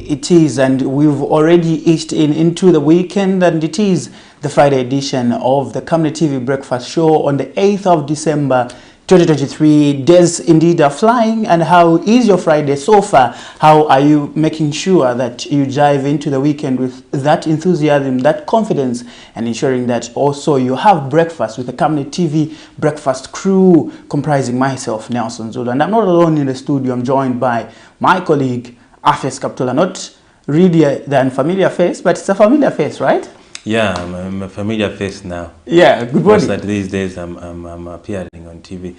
it is, and we've already eased into the weekend, and it is the Friday edition of the Community TV Breakfast Show on the 8th of December 2023. Days indeed are flying. And how is your Friday so far? How are you making sure that you dive into the weekend with that enthusiasm, that confidence, and ensuring that also you have breakfast with the Community TV Breakfast crew comprising myself, Nelson Zulu. And I'm not alone in the studio. I'm joined by my colleague, Afes Kaptula. Not really the unfamiliar face, but it's a familiar face, right? Yeah, I'm a familiar face now. Yeah, good morning. That these days I'm appearing on TV.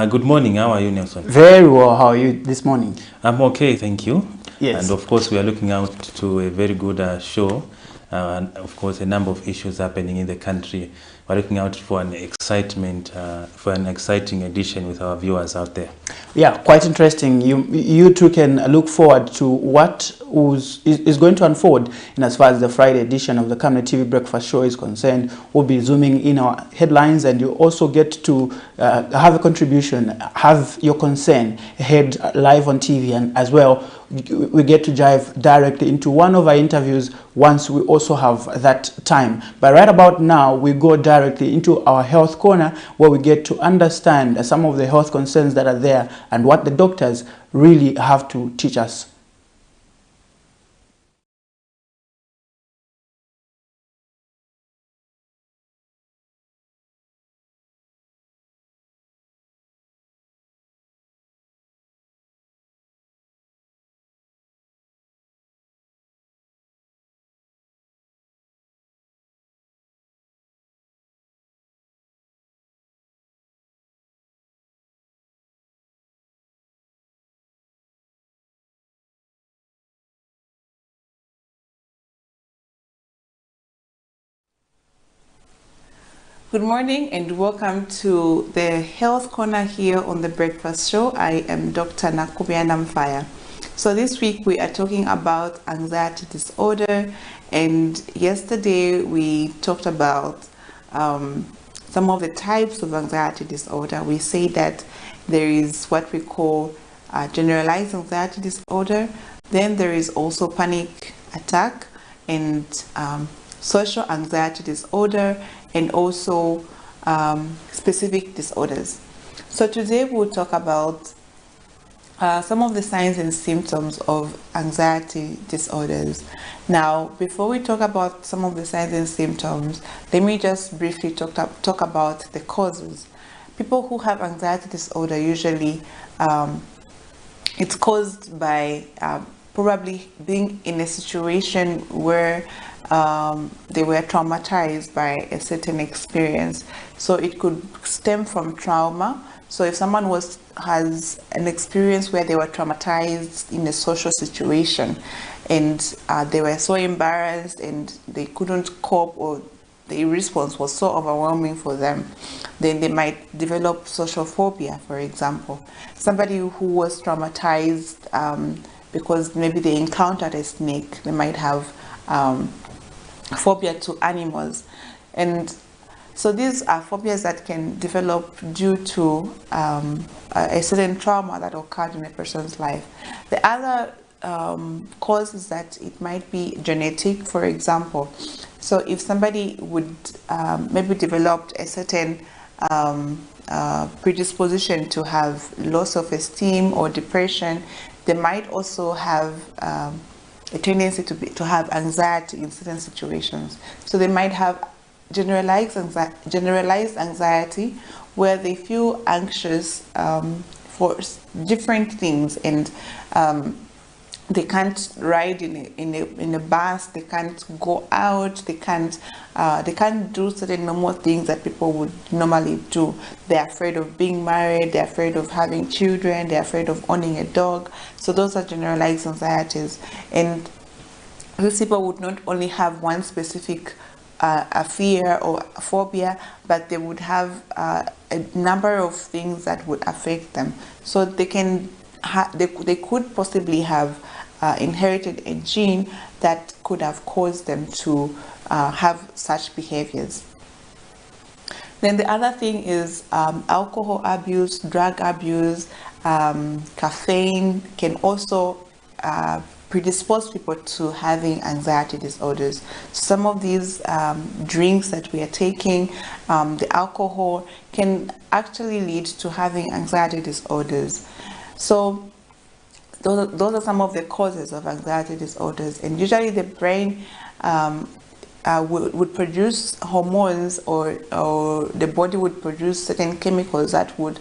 Good morning, how are you, Nelson? Very well, how are you this morning? I'm okay, thank you. Yes. And of course, we are looking out to a very good show. And of course, a number of issues happening in the country. We're looking out for an exciting edition with our viewers out there. Yeah, quite interesting. You two can look forward to what is going to unfold in as far as the Friday edition of the Community TV Breakfast Show is concerned. We'll be zooming in our headlines, and you also get to have a contribution, have your concern heard live on TV, and as well we get to dive directly into one of our interviews once we also have that time. But right about now, we go directly into our health corner, where we get to understand some of the health concerns that are there and what the doctors really have to teach us. Good morning and welcome to the Health Corner here on the Breakfast Show. I am Dr. Nawina Lotto. So this week we are talking about anxiety disorder, and yesterday we talked about some of the types of anxiety disorder. We say that there is what we call generalized anxiety disorder, then there is also panic attack and social anxiety disorder, and also specific disorders. So today we'll talk about some of the signs and symptoms of anxiety disorders. Now, before we talk about some of the signs and symptoms, let me just briefly talk about the causes. People who have anxiety disorder, usually it's caused by probably being in a situation where they were traumatized by a certain experience. So it could stem from trauma. So if someone has an experience where they were traumatized in a social situation, and they were so embarrassed and they couldn't cope, or the response was so overwhelming for them, then they might develop social phobia, for example. Somebody who was traumatized because maybe they encountered a snake, they might have phobia to animals. And so these are phobias that can develop due to a certain trauma that occurred in a person's life. The other cause is that it might be genetic, for example. So if somebody would maybe develop a certain predisposition to have loss of esteem or depression, they might also have a tendency to have anxiety in certain situations. So they might have generalized anxiety, where they feel anxious for different things, and they can't ride in a bus, they can't go out, they can't do certain normal things that people would normally do. They're afraid of being married, they're afraid of having children, they're afraid of owning a dog. So those are generalized anxieties. And these people would not only have one specific a fear or a phobia, but they would have a number of things that would affect them. So they could possibly have inherited a gene that could have caused them to have such behaviors. Then the other thing is alcohol abuse, drug abuse, caffeine can also predispose people to having anxiety disorders. Some of these drinks that we are taking, the alcohol, can actually lead to having anxiety disorders. So those are some of the causes of anxiety disorders, and usually the brain would produce hormones, or the body would produce certain chemicals that would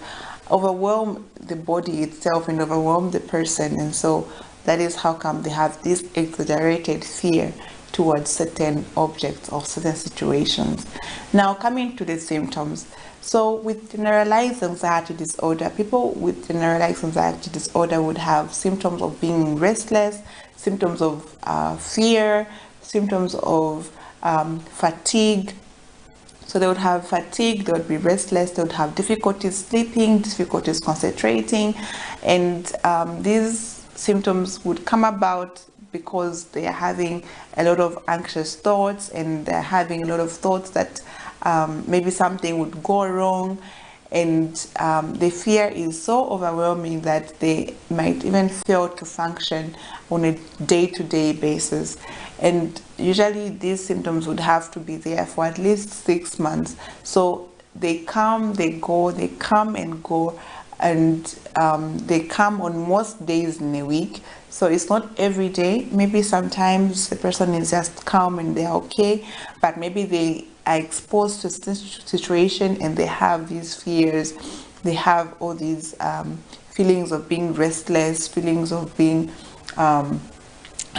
overwhelm the body itself and overwhelm the person, and so that is how come they have this exaggerated fear towards certain objects or certain situations. Now, coming to the symptoms. So with generalized anxiety disorder, people with generalized anxiety disorder would have symptoms of being restless, symptoms of fear, symptoms of fatigue. So they would have fatigue, they would be restless, they would have difficulties sleeping, difficulties concentrating, and these symptoms would come about because they are having a lot of anxious thoughts, and they're having a lot of thoughts that maybe something would go wrong, and the fear is so overwhelming that they might even fail to function on a day-to-day basis. And usually these symptoms would have to be there for at least 6 months. So they come, they go, they come and go, and they come on most days in a week. So it's not every day. Maybe sometimes the person is just calm and they're okay, but maybe they are exposed to this situation and they have these fears. They have all these feelings of being restless, feelings of being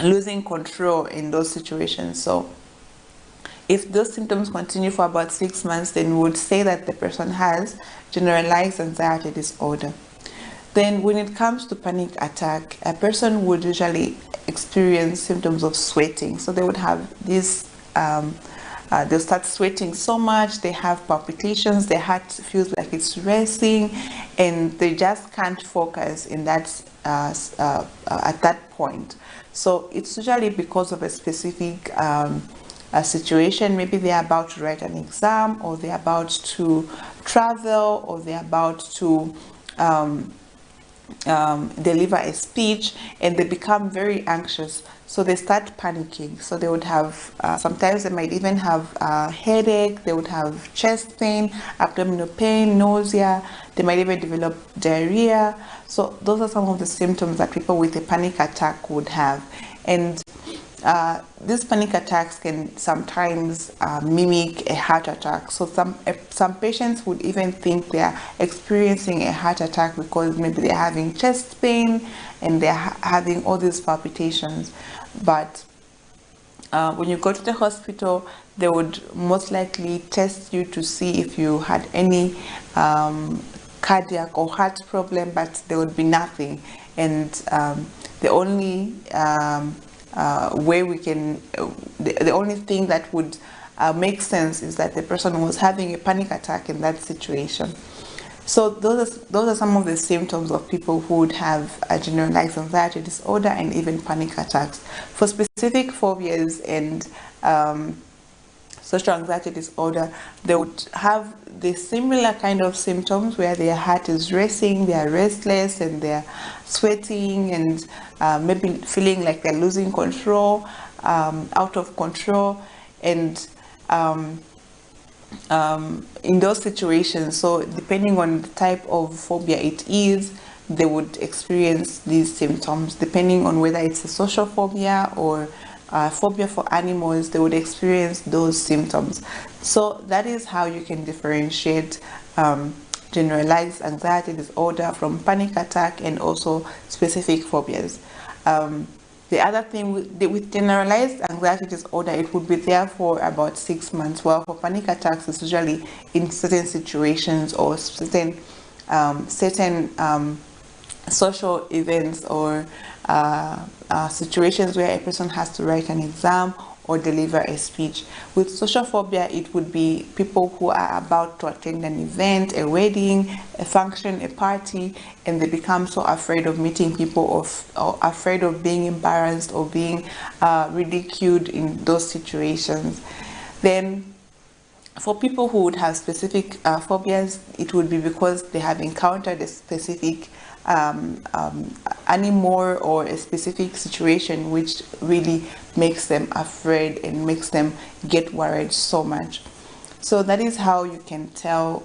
losing control in those situations. So if those symptoms continue for about 6 months, then we would say that the person has generalized anxiety disorder. Then when it comes to panic attack, a person would usually experience symptoms of sweating. So they would have this, they'll start sweating so much, they have palpitations, their heart feels like it's racing, and they just can't focus in that at that point. So it's usually because of a specific a situation. Maybe they're about to write an exam, or they're about to travel, or they're about to deliver a speech, and they become very anxious, so they start panicking. So they would have sometimes they might even have a headache, they would have chest pain, abdominal pain, nausea, they might even develop diarrhea. So those are some of the symptoms that people with a panic attack would have. And these panic attacks can sometimes mimic a heart attack. So some patients would even think they are experiencing a heart attack because maybe they're having chest pain and they're having all these palpitations. But when you go to the hospital, they would most likely test you to see if you had any cardiac or heart problem, but there would be nothing. And the only way we can, the only thing that would make sense is that the person was having a panic attack in that situation. So those are some of the symptoms of people who would have a generalized anxiety disorder and even panic attacks. For specific phobias and social anxiety disorder, they would have the similar kind of symptoms where their heart is racing, they are restless, and they're sweating, and maybe feeling like they're losing control, out of control, and in those situations, so depending on the type of phobia it is, they would experience these symptoms. Depending on whether it's a social phobia or phobia for animals, they would experience those symptoms. So that is how you can differentiate generalized anxiety disorder from panic attack and also specific phobias. The other thing with generalized anxiety disorder, it would be there for about 6 months, while for panic attacks, it's usually in certain situations or certain social events or situations where a person has to write an exam or deliver a speech. With social phobia, it would be people who are about to attend an event, a wedding, a function, a party, and they become so afraid of meeting people or afraid of being embarrassed or being ridiculed in those situations. Then For people who would have specific phobias, it would be because they have encountered a specific animal or a specific situation which really makes them afraid and makes them get worried so much. So that is how you can tell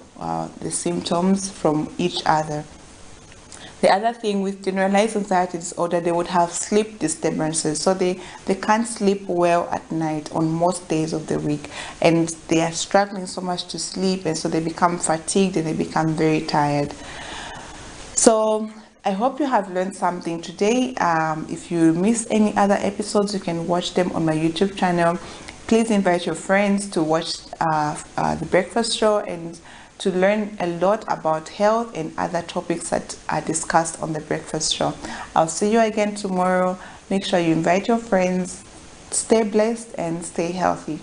the symptoms from each other. The other thing with generalized anxiety disorder, they would have sleep disturbances. So they can't sleep well at night on most days of the week. And they are struggling so much to sleep, and so they become fatigued and they become very tired. So I hope you have learned something today. If you miss any other episodes, you can watch them on my YouTube channel. Please invite your friends to watch The Breakfast Show and to learn a lot about health and other topics that are discussed on The Breakfast Show. I'll see you again tomorrow. Make sure you invite your friends. Stay blessed and stay healthy.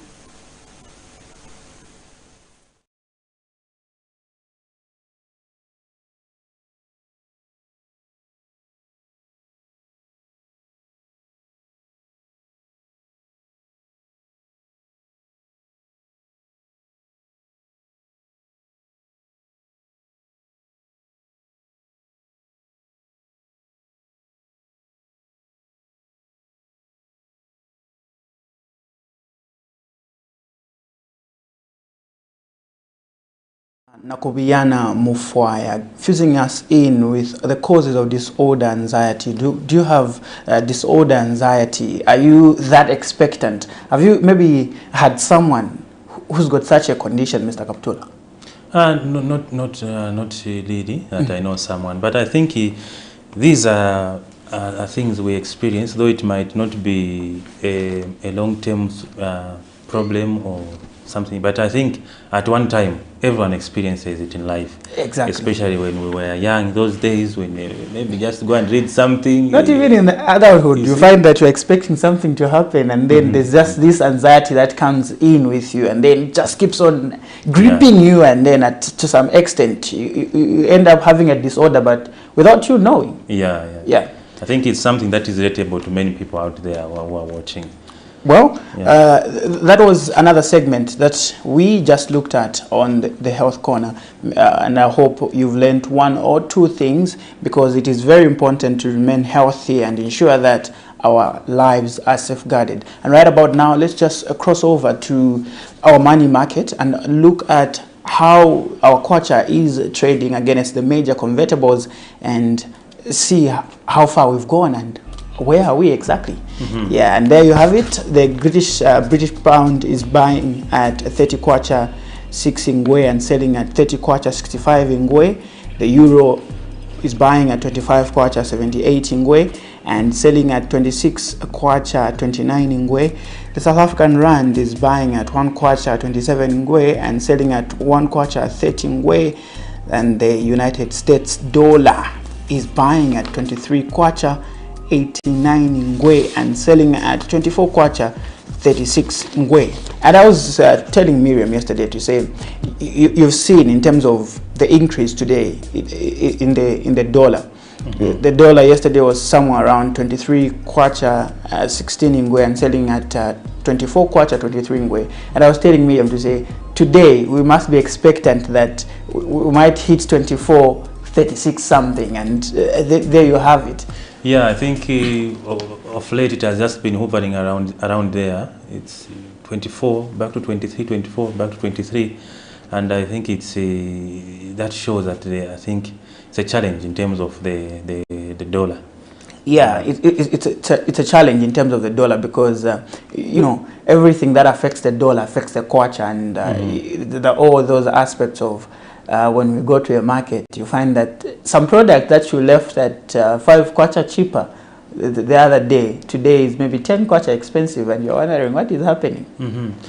Nawina Lotto, fusing us in with the causes of disorder anxiety. Do you have disorder anxiety? Are you that expectant? Have you maybe had someone who's got such a condition, Mr. Kaptula? No, not really that I know someone, but I think these are things we experience, though it might not be a long-term problem or something, but I think at one time everyone experiences it in life. Exactly. Especially when we were young, those days when maybe just go and read something. Not even in adulthood, you find that you're expecting something to happen, and then there's just this anxiety that comes in with you, and then it just keeps on gripping you, and then to some extent you end up having a disorder, but without you knowing. Yeah. I think it's something that is relatable to many people out there who are watching. Well, that was another segment that we just looked at on the Health Corner, and I hope you've learned one or two things, because it is very important to remain healthy and ensure that our lives are safeguarded. And right about now, let's just cross over to our money market and look at how our kwacha is trading against the major convertibles and see how far we've gone and where are we exactly. Yeah, and there you have it. The British pound is buying at 30 kwacha 6 ingwe and selling at 30 kwacha 65 ingwe. The euro is buying at 25 kwacha 78 ingwe and selling at 26 kwacha 29 ingwe. The South African rand is buying at 1 kwacha 27 ingwe and selling at 1 kwacha 30 ingwe. And the United States dollar is buying at 23 kwacha 89 ingwe and selling at 24 kwacha 36 ingwe. And I was telling Miriam yesterday to say you've seen in terms of the increase today in the dollar. The dollar yesterday was somewhere around 23 kwacha 16 ingwe and selling at 24 kwacha 23 ingwe. And I was telling Miriam to say today we must be expectant that we might hit 24 36 something, and there you have it. Yeah, I think of late it has just been hovering around there. It's 24 back to 23, 24 back to 23, and I think it's that shows that I think it's a challenge in terms of the dollar. Yeah, it's a challenge in terms of the dollar, because you know, everything that affects the dollar affects the kwacha, and all those aspects of when we go to a market, you find that some product that you left at 5 kwacha cheaper the other day, today is maybe 10 kwacha expensive, and you're wondering what is happening.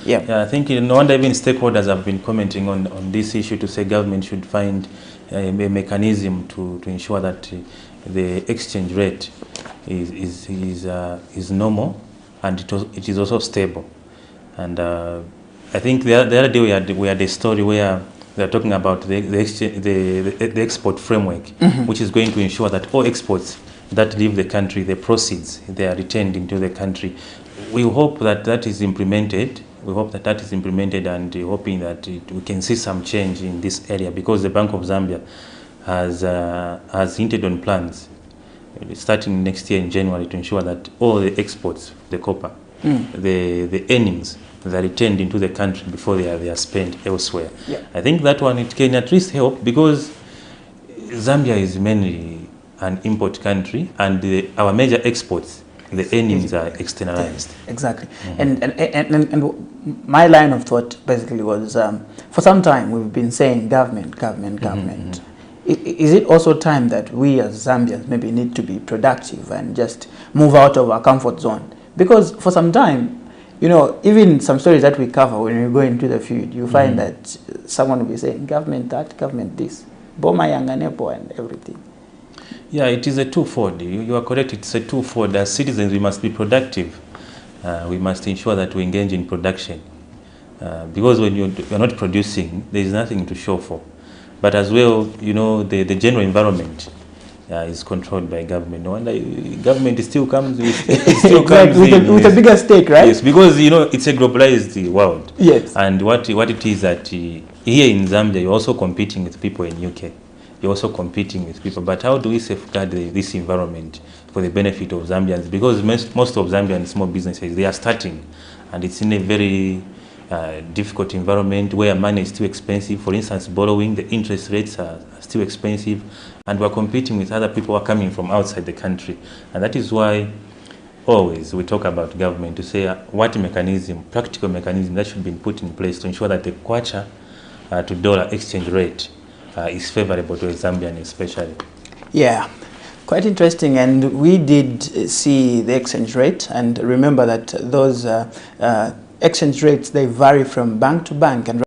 Yeah, I think no wonder even stakeholders have been commenting on this issue to say government should find a mechanism to ensure that the exchange rate is normal and it is also stable. And I think the other day we had a story where they are talking about the export framework, which is going to ensure that all exports that leave the country, the proceeds, they are returned into the country. We hope that that is implemented we hope that that is implemented, and hoping that we can see some change in this area, because the Bank of Zambia has hinted on plans starting next year in January to ensure that all the exports, the copper, the earnings that are returned into the country before they are spent elsewhere. Yeah. I think that one, it can at least help, because Zambia is mainly an import country, and our major exports, the earnings are externalized. Exactly. And my line of thought basically was, for some time we've been saying government. Is it also time that we as Zambians maybe need to be productive and just move out of our comfort zone? Because for some time, you know, even some stories that we cover when we go into the field, you find that someone will be saying government that, government this, Boma Yanganepo and everything. Yeah, it is a twofold. You are correct, it's a twofold. As citizens, we must be productive. We must ensure that we engage in production. Because when you're not producing, there is nothing to show for. But as well, you know, the general environment is controlled by government. No wonder government still comes with, with a bigger stake, right? Yes, because, you know, it's a globalized world. Yes. And what it is that here in Zambia, you're also competing with people in UK. You're also competing with people. But how do we safeguard this environment for the benefit of Zambians? Because most of Zambian small businesses, they are starting, and it's in a very difficult environment where money is too expensive. For instance, borrowing, the interest rates are still expensive, and we're competing with other people who are coming from outside the country. And that is why always we talk about government to say what mechanism, practical mechanism that should be put in place to ensure that the kwacha to dollar exchange rate is favorable to a Zambian especially. Yeah, quite interesting. And we did see the exchange rate, and remember that those exchange rates, they vary from bank to bank, and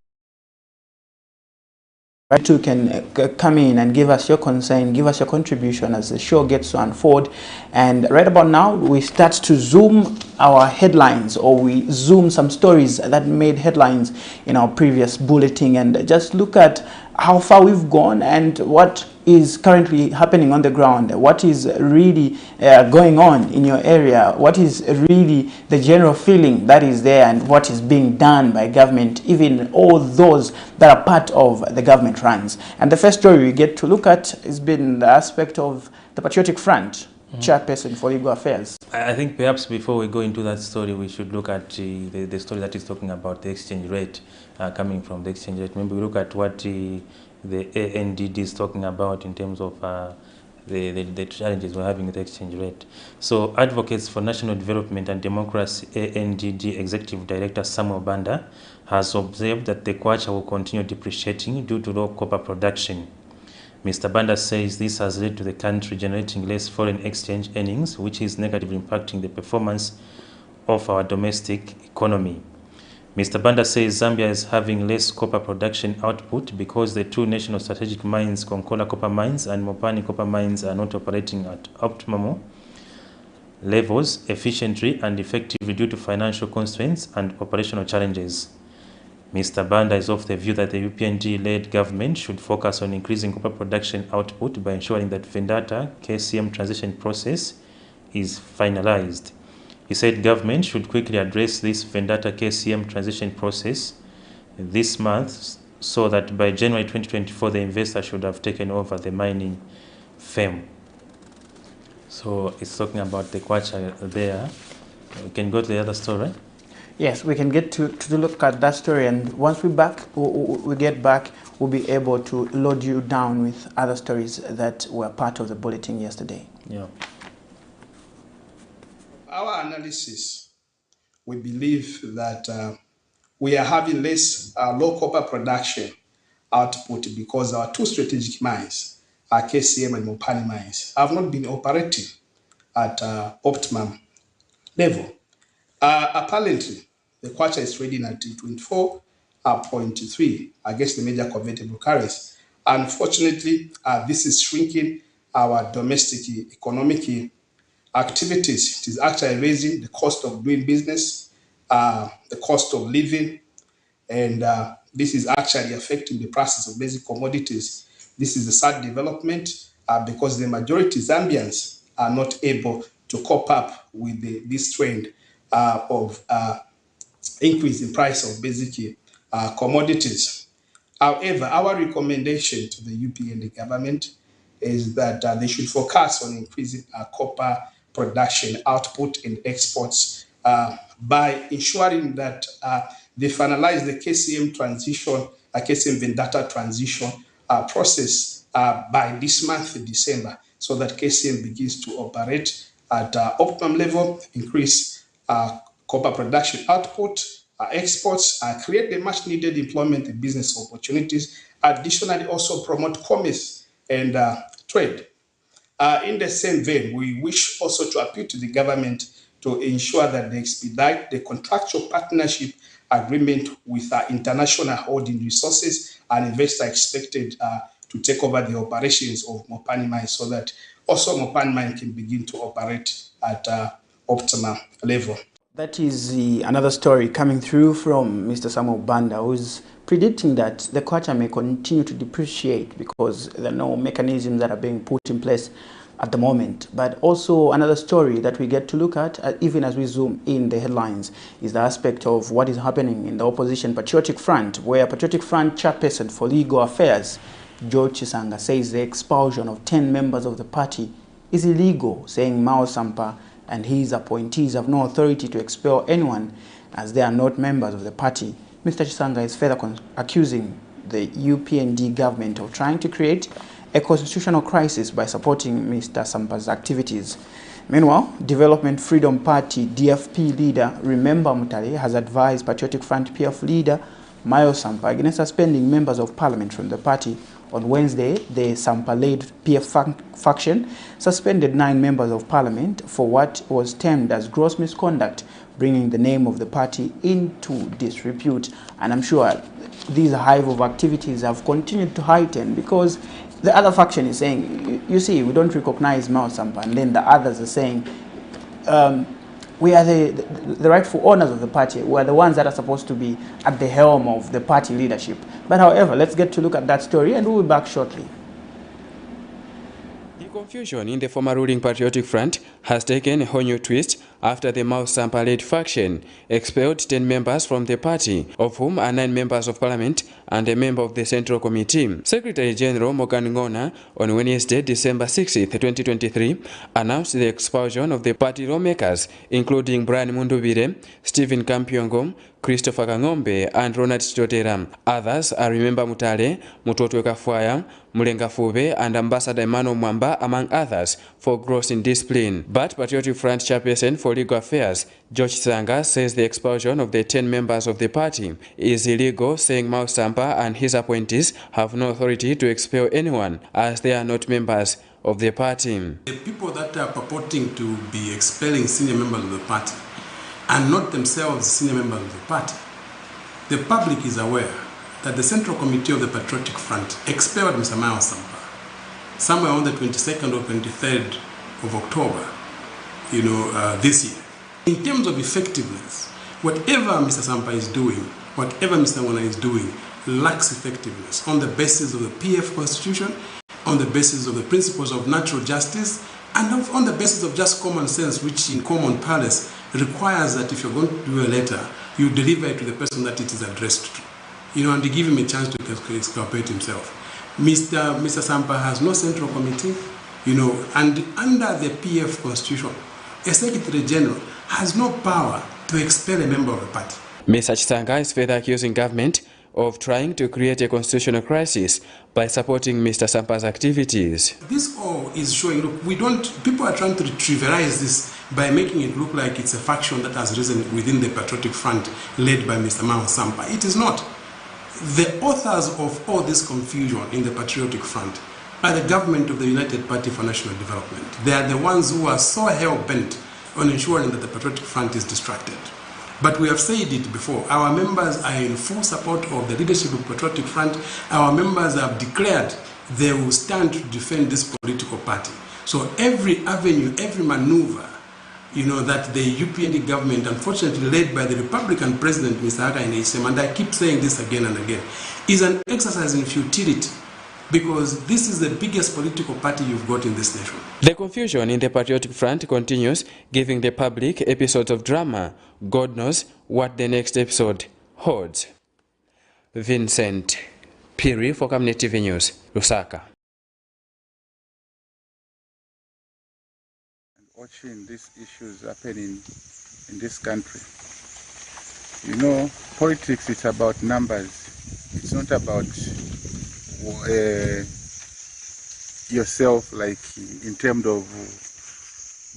you too can come in and give us your concern, give us your contribution as the show gets to unfold. And right about now, we start to zoom our headlines, or we zoom some stories that made headlines in our previous bulletin, and just look at how far we've gone and what is currently happening on the ground, what is really going on in your area, what is really the general feeling that is there, and what is being done by government, even all those that are part of the government runs. And the first story we get to look at has been the aspect of the Patriotic Front, chairperson for legal affairs. I think perhaps before we go into that story, we should look at the story that is talking about the exchange rate, coming from the exchange rate. Maybe we look at what the ANDD is talking about in terms of the challenges we're having with the exchange rate. So Advocates for National Development and Democracy, ANDD Executive Director Samuel Banda has observed that the kwacha will continue depreciating due to low copper production. Mr. Banda says this has led to the country generating less foreign exchange earnings, which is negatively impacting the performance of our domestic economy. Mr. Banda says Zambia is having less copper production output because the two national strategic mines, Konkola copper mines and Mopani copper mines, are not operating at optimal levels efficiently and effectively due to financial constraints and operational challenges. Mr. Banda is of the view that the UPND-led government should focus on increasing copper production output by ensuring that Vendata KCM transition process is finalized. He said government should quickly address this Vendata KCM transition process this month so that by January 2024 the investor should have taken over the mining firm. So it's talking about the kwacha there. We can go to the other story. Yes, we can get to look at that story, and once we get back, we'll be able to load you down with other stories that were part of the bulletin yesterday. Yeah. Our analysis, we believe that we are having less low copper production output because our two strategic mines, KCM and Mopani mines, have not been operating at optimum level. Apparently, the kwacha is trading at 24.3 against the major convertible carriers. Unfortunately, this is shrinking our domestic economic activities. It is actually raising the cost of doing business, the cost of living, and this is actually affecting the prices of basic commodities. This is a sad development because the majority Zambians are not able to cope up with this trend of increase in price of basic commodities. However, our recommendation to the UPND government is that they should focus on increasing copper production, output, and exports by ensuring that they finalize the KCM transition, KCM Vendetta transition process by this month, December, so that KCM begins to operate at optimum level, increase copper production output, exports, create the much needed employment and business opportunities. Additionally, also promote commerce and trade. In the same vein, we wish also to appeal to the government to ensure that they expedite the contractual partnership agreement with international holding resources and investors expected to take over the operations of Mopani Mine so that also Mopani Mine can begin to operate at optimal level. That is another story coming through from Mr. Samuel Banda, who's predicting that the kwacha may continue to depreciate because there are no mechanisms that are being put in place at the moment. But also another story that we get to look at, even as we zoom in the headlines, is the aspect of what is happening in the opposition Patriotic Front, where Patriotic Front chairperson for legal affairs, George Chisanga, says the expulsion of 10 members of the party is illegal, saying Mao Sampa and his appointees have no authority to expel anyone as they are not members of the party. Mr. Chisanga is further accusing the UPND government of trying to create a constitutional crisis by supporting Mr. Sampa's activities. Meanwhile, Development Freedom Party DFP leader Remember Mutale has advised Patriotic Front PF leader Mayo Sampa against suspending members of parliament from the party. On Wednesday, the Sampa-led PF faction suspended 9 members of parliament for what was termed as gross misconduct, bringing the name of the party into disrepute. And I'm sure these hive of activities have continued to heighten because the other faction is saying, you see, we don't recognize Mao Sampa, and then the others are saying, we are the rightful owners of the party. We are the ones that are supposed to be at the helm of the party leadership. But however, let's get to look at that story and we'll be back shortly. The confusion in the former ruling Patriotic Front has taken a whole new twist after the Mao Sampa-led faction expelled 10 members from the party, of whom are 9 members of parliament and a member of the Central Committee. Secretary General Morgan Ngona on Wednesday, December 6, 2023, announced the expulsion of the party lawmakers, including Brian Mundubire, Stephen Kampyongo, Christopher Kangombe, and Ronald Chitotera. Others are Remember Mutale, Mutotwe Kafwaya, Mulenga Fube, and Ambassador Emmanuel Mwamba, among others, for gross indiscipline. But Patriotic Front chairperson for legal affairs, George Chisanga, says the expulsion of the 10 members of the party is illegal, saying Mao Sampa and his appointees have no authority to expel anyone as they are not members of the party. The people that are purporting to be expelling senior members of the party are not themselves senior members of the party. The public is aware that the Central Committee of the Patriotic Front expelled Mr. Mao Sampa somewhere on the 22nd or 23rd of October, this year. In terms of effectiveness, whatever Mr. Sampa is doing, whatever Mr. Ngona is doing, lacks effectiveness on the basis of the PF Constitution, on the basis of the principles of natural justice, and on the basis of just common sense, which in common parlance requires that if you're going to do a letter, you deliver it to the person that it is addressed to, and to give him a chance to exculpate himself. Mr. Sampa has no central committee, and under the PF Constitution, a Secretary General has no power to expel a member of a party. Mr. Chisanga is further accusing government of trying to create a constitutional crisis by supporting Mr. Sampa's activities. This all is showing, people are trying to trivialize this by making it look like it's a faction that has risen within the Patriotic Front led by Mr. Mao Sampa. It is not. The authors of all this confusion in the Patriotic Front are the government of the United Party for National Development. They are the ones who are so hell-bent on ensuring that the Patriotic Front is distracted. But we have said it before, our members are in full support of the leadership of Patriotic Front. Our members have declared they will stand to defend this political party. So every avenue, every maneuver, that the UPND government, unfortunately led by the Republican President, Mr. Hakainde Hichilema, and I keep saying this again and again, is an exercise in futility because this is the biggest political party you've got in this nation. The confusion in the Patriotic Front continues, giving the public episodes of drama. God knows what the next episode holds. Vincent Piri for Community TV News, Lusaka. Watching these issues happening in this country. You know, politics is about numbers. It's not about yourself, like in terms of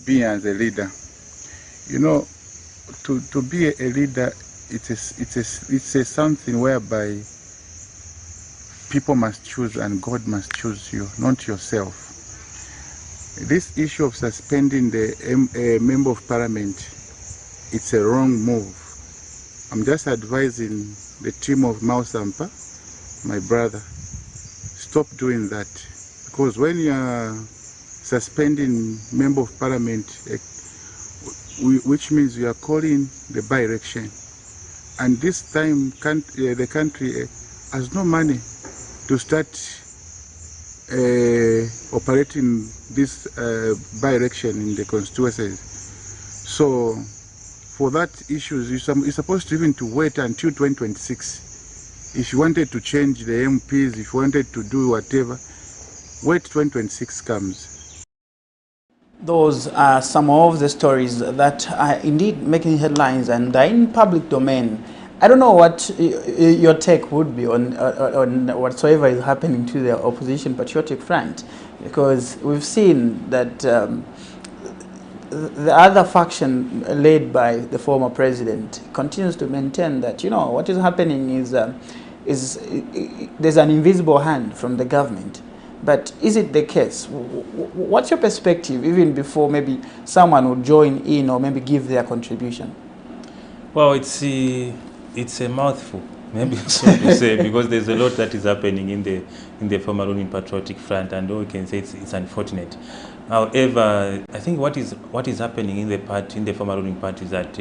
being as a leader. You know, to be a leader, it's a something whereby people must choose and God must choose you, not yourself. This issue of suspending the member of parliament, it's a wrong move. I'm just advising the team of Mausampa, my brother, stop doing that. Because when you are suspending member of parliament, which means you are calling the by-election, and this time the country has no money to start operating this by-election in the constituencies. So for that issue, you're supposed to even to wait until 2026. If you wanted to change the MPs, if you wanted to do whatever, wait 2026 comes. Those are some of the stories that are indeed making headlines and are in public domain. I don't know what your take would be on whatsoever is happening to the opposition patriotic front, because we've seen that the other faction led by the former president continues to maintain that, you know, what is happening is there's an invisible hand from the government. But is it the case? What's your perspective, even before maybe someone would join in or maybe give their contribution? Well, it's a mouthful, maybe so to say, because there's a lot that is happening in the former ruling patriotic front, and all we can say it's unfortunate. However, I think what is happening in the former ruling party is that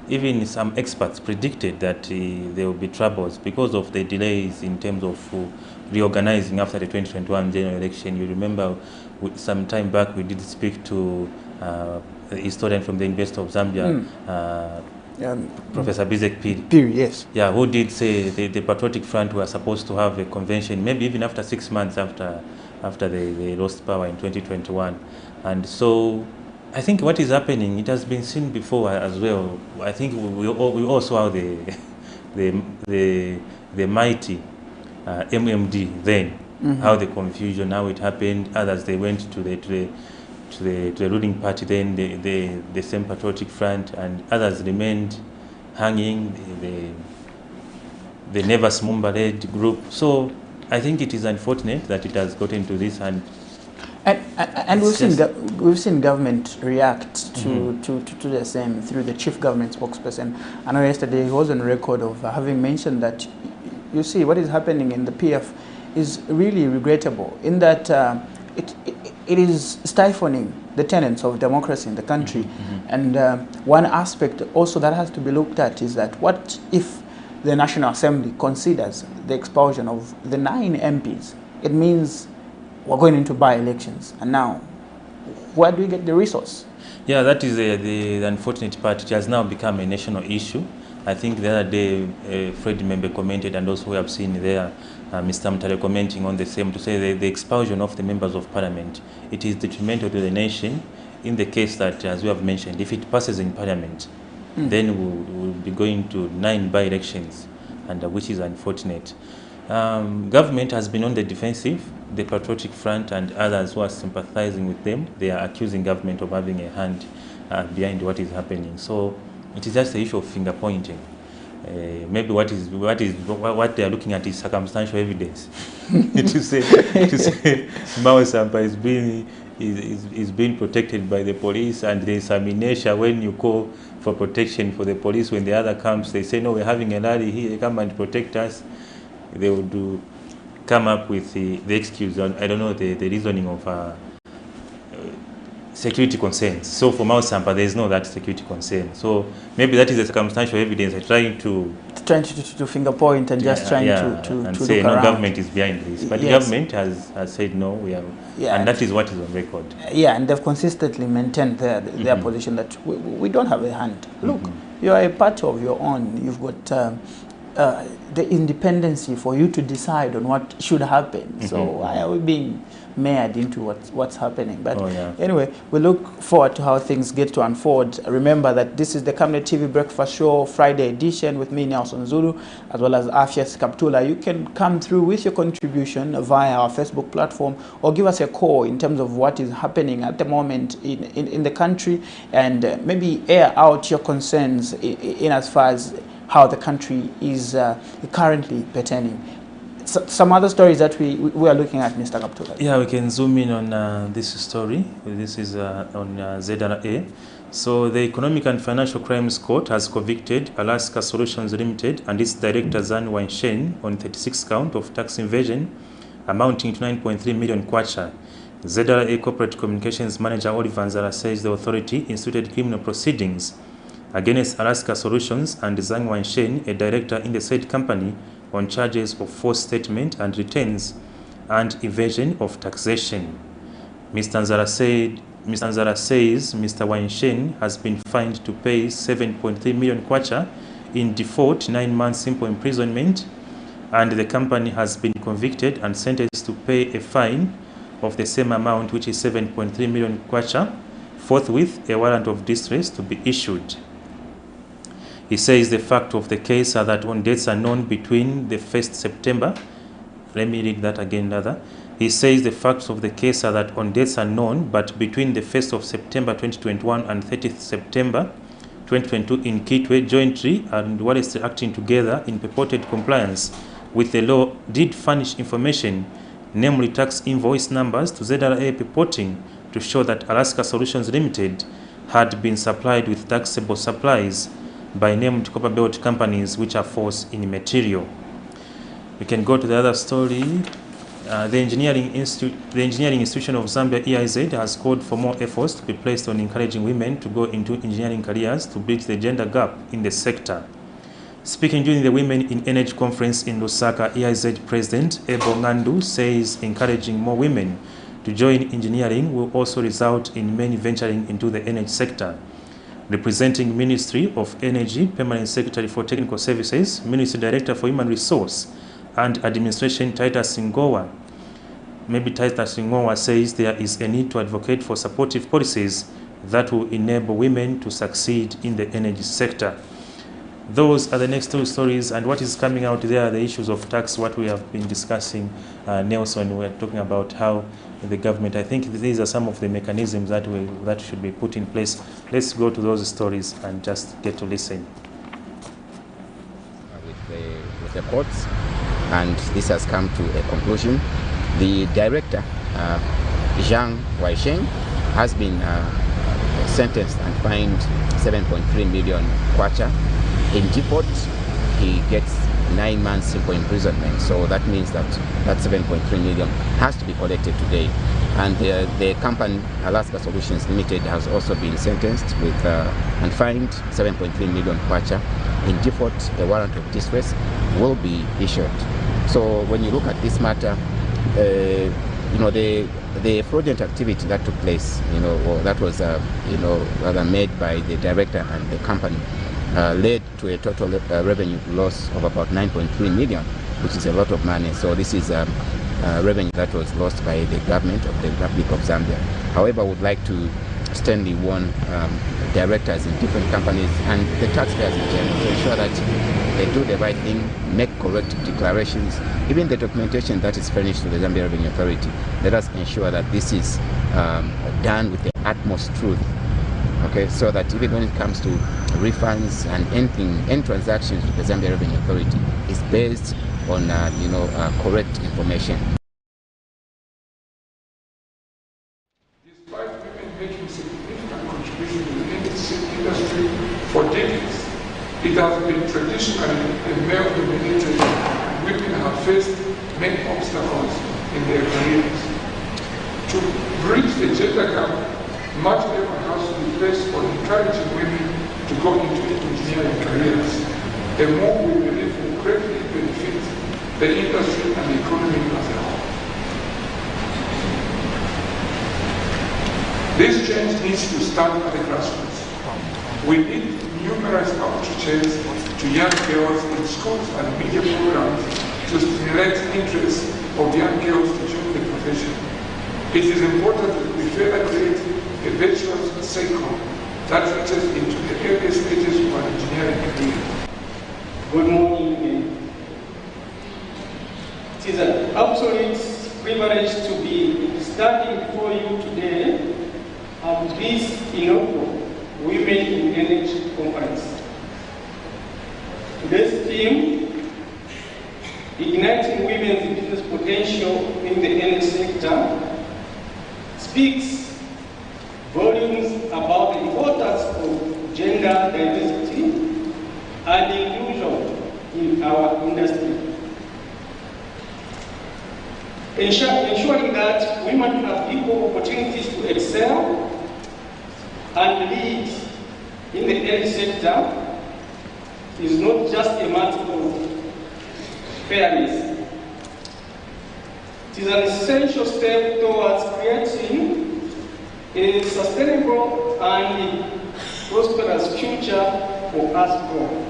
even some experts predicted that there will be troubles because of the delays in terms of reorganizing after the 2021 general election. You remember some time back we did speak to a historian from the University of Zambia, Professor Bizek Piri. Yes. Yeah, who did say the Patriotic Front were supposed to have a convention, maybe even after 6 months after they lost power in 2021. And so I think what is happening, it has been seen before as well. I think we all saw the mighty MMD then, how the confusion, how it happened. Others, they went to the ruling party, then the same Patriotic Front, and others remained hanging, the Nevers Mumba-led group. So I think it is unfortunate that it has gotten to this, and we've seen government react to the same through the chief government spokesperson. I know yesterday he was on record of having mentioned that, you see, what is happening in the PF is really regrettable, in that it is stifling the tenets of democracy in the country. And one aspect also that has to be looked at is that what if the National Assembly considers the expulsion of the 9 MPs? It means we're going into by-elections, and now where do we get the resource? Yeah, that is the unfortunate part. It has now become a national issue. I think the other day Fred Membe commented, and also we have seen there Mr. Mutale commenting on the same, to say the expulsion of the members of parliament, it is detrimental to the nation in the case that, as we have mentioned, if it passes in parliament, then we'll be going to 9 by-elections, and which is unfortunate. Government has been on the defensive. The Patriotic Front and others who are sympathizing with them, they are accusing government of having a hand behind what is happening. So it is just the issue of finger pointing. Maybe what they are looking at is circumstantial evidence to say Mao Sampa is being protected by the police, and there is some inertia when you call for protection for the police. When the other comes, they say, no, we're having a rally here, come and protect us. They would come up with the excuse, I don't know, the reasoning of security concerns. So for Mao Sampa, there is no that security concern. So maybe that is the circumstantial evidence trying to trying to finger point and just trying to say look no, around. government is behind this, but Yes. government has said no, we have, Yeah. and that is what is on record. Yeah, and they've consistently maintained their position that we don't have a hand. Look, you are a party of your own. You've got the independency for you to decide on what should happen. So why are we being mired into what's happening? But anyway, we look forward to how things get to unfold. Remember that this is the Camnet TV Breakfast Show Friday edition with me, Nelson Zulu, as well as Afias Kaptula. You can come through with your contribution via our Facebook platform or give us a call in terms of what is happening at the moment in the country, and maybe air out your concerns in as far as how the country is currently pertaining. Some other stories that we are looking at, Mr. Kaptula. Yeah, we can zoom in on this story. This is on ZRA. So the Economic and Financial Crimes Court has convicted Alaska Solutions Limited and its director Zan Wanshen on 36 count of tax evasion amounting to 9.3 million kwacha. ZRA Corporate Communications Manager Oliver Nzara says the authority instituted criminal proceedings against Alaska Solutions and Zhang Wanshen, a director in the said company, on charges of false statement and returns and evasion of taxation. Mr. Nzara says Mr. Wanshen has been fined to pay 7.3 million kwacha in default, 9 months simple imprisonment, and the company has been convicted and sentenced to pay a fine of the same amount, which is 7.3 million kwacha, forthwith a warrant of distress to be issued. He says the fact of the case are that on dates unknown between the 1st September, let me read that again rather. He says the facts of the case are that on dates unknown, but between the 1st of September 2021 and 30th September 2022 in Kitwe, jointly and whilst acting together in purported compliance with the law, did furnish information, namely tax invoice numbers to ZRA purporting to show that Alaska Solutions Limited had been supplied with taxable supplies by named copper belt companies which are false in material. We can go to the other story. The Engineering Institution of Zambia, EIZ, has called for more efforts to be placed on encouraging women to go into engineering careers to bridge the gender gap in the sector. Speaking during the Women in Energy Conference in Lusaka, EIZ President Ebo Ngandu says encouraging more women to join engineering will also result in many venturing into the energy sector. Representing Ministry of Energy, Permanent Secretary for Technical Services, Ministry Director for Human Resource and Administration, Titus Ngowa says there is a need to advocate for supportive policies that will enable women to succeed in the energy sector. Those are the next two stories, and what is coming out there are the issues of tax, what we have been discussing, Nelson. We're talking about how the government, I think these are some of the mechanisms that should be put in place. Let's go to those stories and just get to listen. With the courts, and this has come to a conclusion. The director, Zhang Waishen, has been sentenced and fined 7.3 million kwacha. In default, he gets 9 months simple imprisonment. So that means that 7.3 million has to be collected today. And the company, Alaska Solutions Limited, has also been sentenced with and fined 7.3 million kwacha. In default, a warrant of distress will be issued. So when you look at this matter, the fraudulent activity that took place, or that was, rather made by the director and the company, led to a total revenue loss of about 9.3 million, which is a lot of money. So this is revenue that was lost by the government of the Republic of Zambia. However, I would like to sternly warn directors in different companies and the taxpayers in general to ensure that they do the right thing, make correct declarations. Even the documentation that is furnished to the Zambia Revenue Authority, let us ensure that this is done with the utmost truth. Okay, so that even when it comes to refunds and any transactions with the Zambia Revenue Authority is based on correct information. Despite women making significant contributions to the industry for decades, it has been traditionally a male-dominated, and women have faced many obstacles in their careers. To bridge the gender gap, much effort has to be placed on encouraging women to go into engineering careers. a move we believe will greatly benefit the industry and the economy as a whole. This change needs to start at the grassroots. We need numerous outreaches to young girls in schools and media programs to stimulate interest of young girls to join the profession. It is important that we further create a virtuous cycle that reaches into the early stages of an engineering career. Good morning. It is an absolute privilege to be standing before you today at this inaugural Women in Energy Conference. Today's theme, Igniting Women's Business Potential in the Energy Sector, speaks volumes about the importance of gender diversity and inclusion in our industry. Ensuring that women have equal opportunities to excel and lead in the energy sector is not just a matter of fairness. It is an essential step towards creating a sustainable and prosperous future for us all.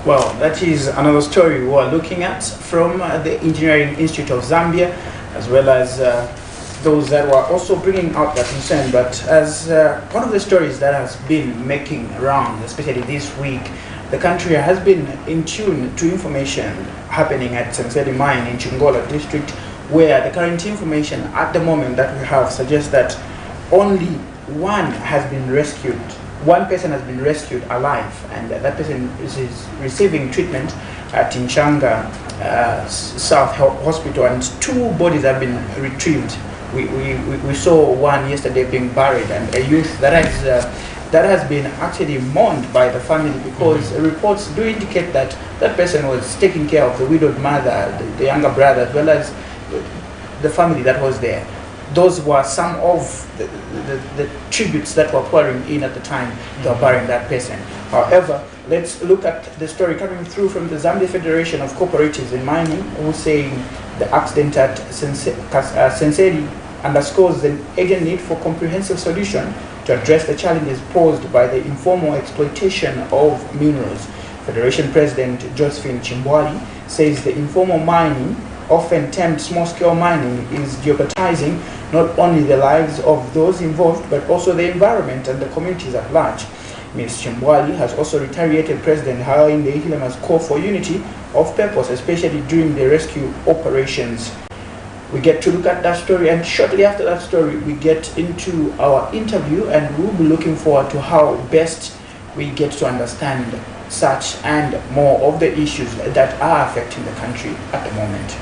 Well, that is another story we are looking at from the Engineering Institute of Zambia, as well as those that were also bringing out that concern. But as one of the stories that has been making around, especially this week, the country has been in tune to information happening at Senseli Mine in Chingola district, where the current information at the moment that we have suggests that only one has been rescued. One person has been rescued alive, and that person is receiving treatment at Inchanga South Hospital, and two bodies have been retrieved. We saw one yesterday being buried, and a youth that has been actually mourned by the family, because reports do indicate that that person was taking care of the widowed mother, the younger brother, as well as the family that was there. Those were some of the tributes that were pouring in at the time they were burying that person. However, let's look at the story coming through from the Zambia Federation of Cooperatives in Mining, who saying the accident at Senseli underscores the urgent need for comprehensive solution to address the challenges posed by the informal exploitation of minerals. Federation President Josephine Chimbwali says the informal mining, often termed small-scale mining, is jeopardizing not only the lives of those involved, but also the environment and the communities at large. Ms. Chimbwali has also retaliated President Hakainde Hichilema's call for unity of purpose, especially during the rescue operations. We get to look at that story, and shortly after that story, we get into our interview, and we'll be looking forward to how best we get to understand such and more of the issues that are affecting the country at the moment.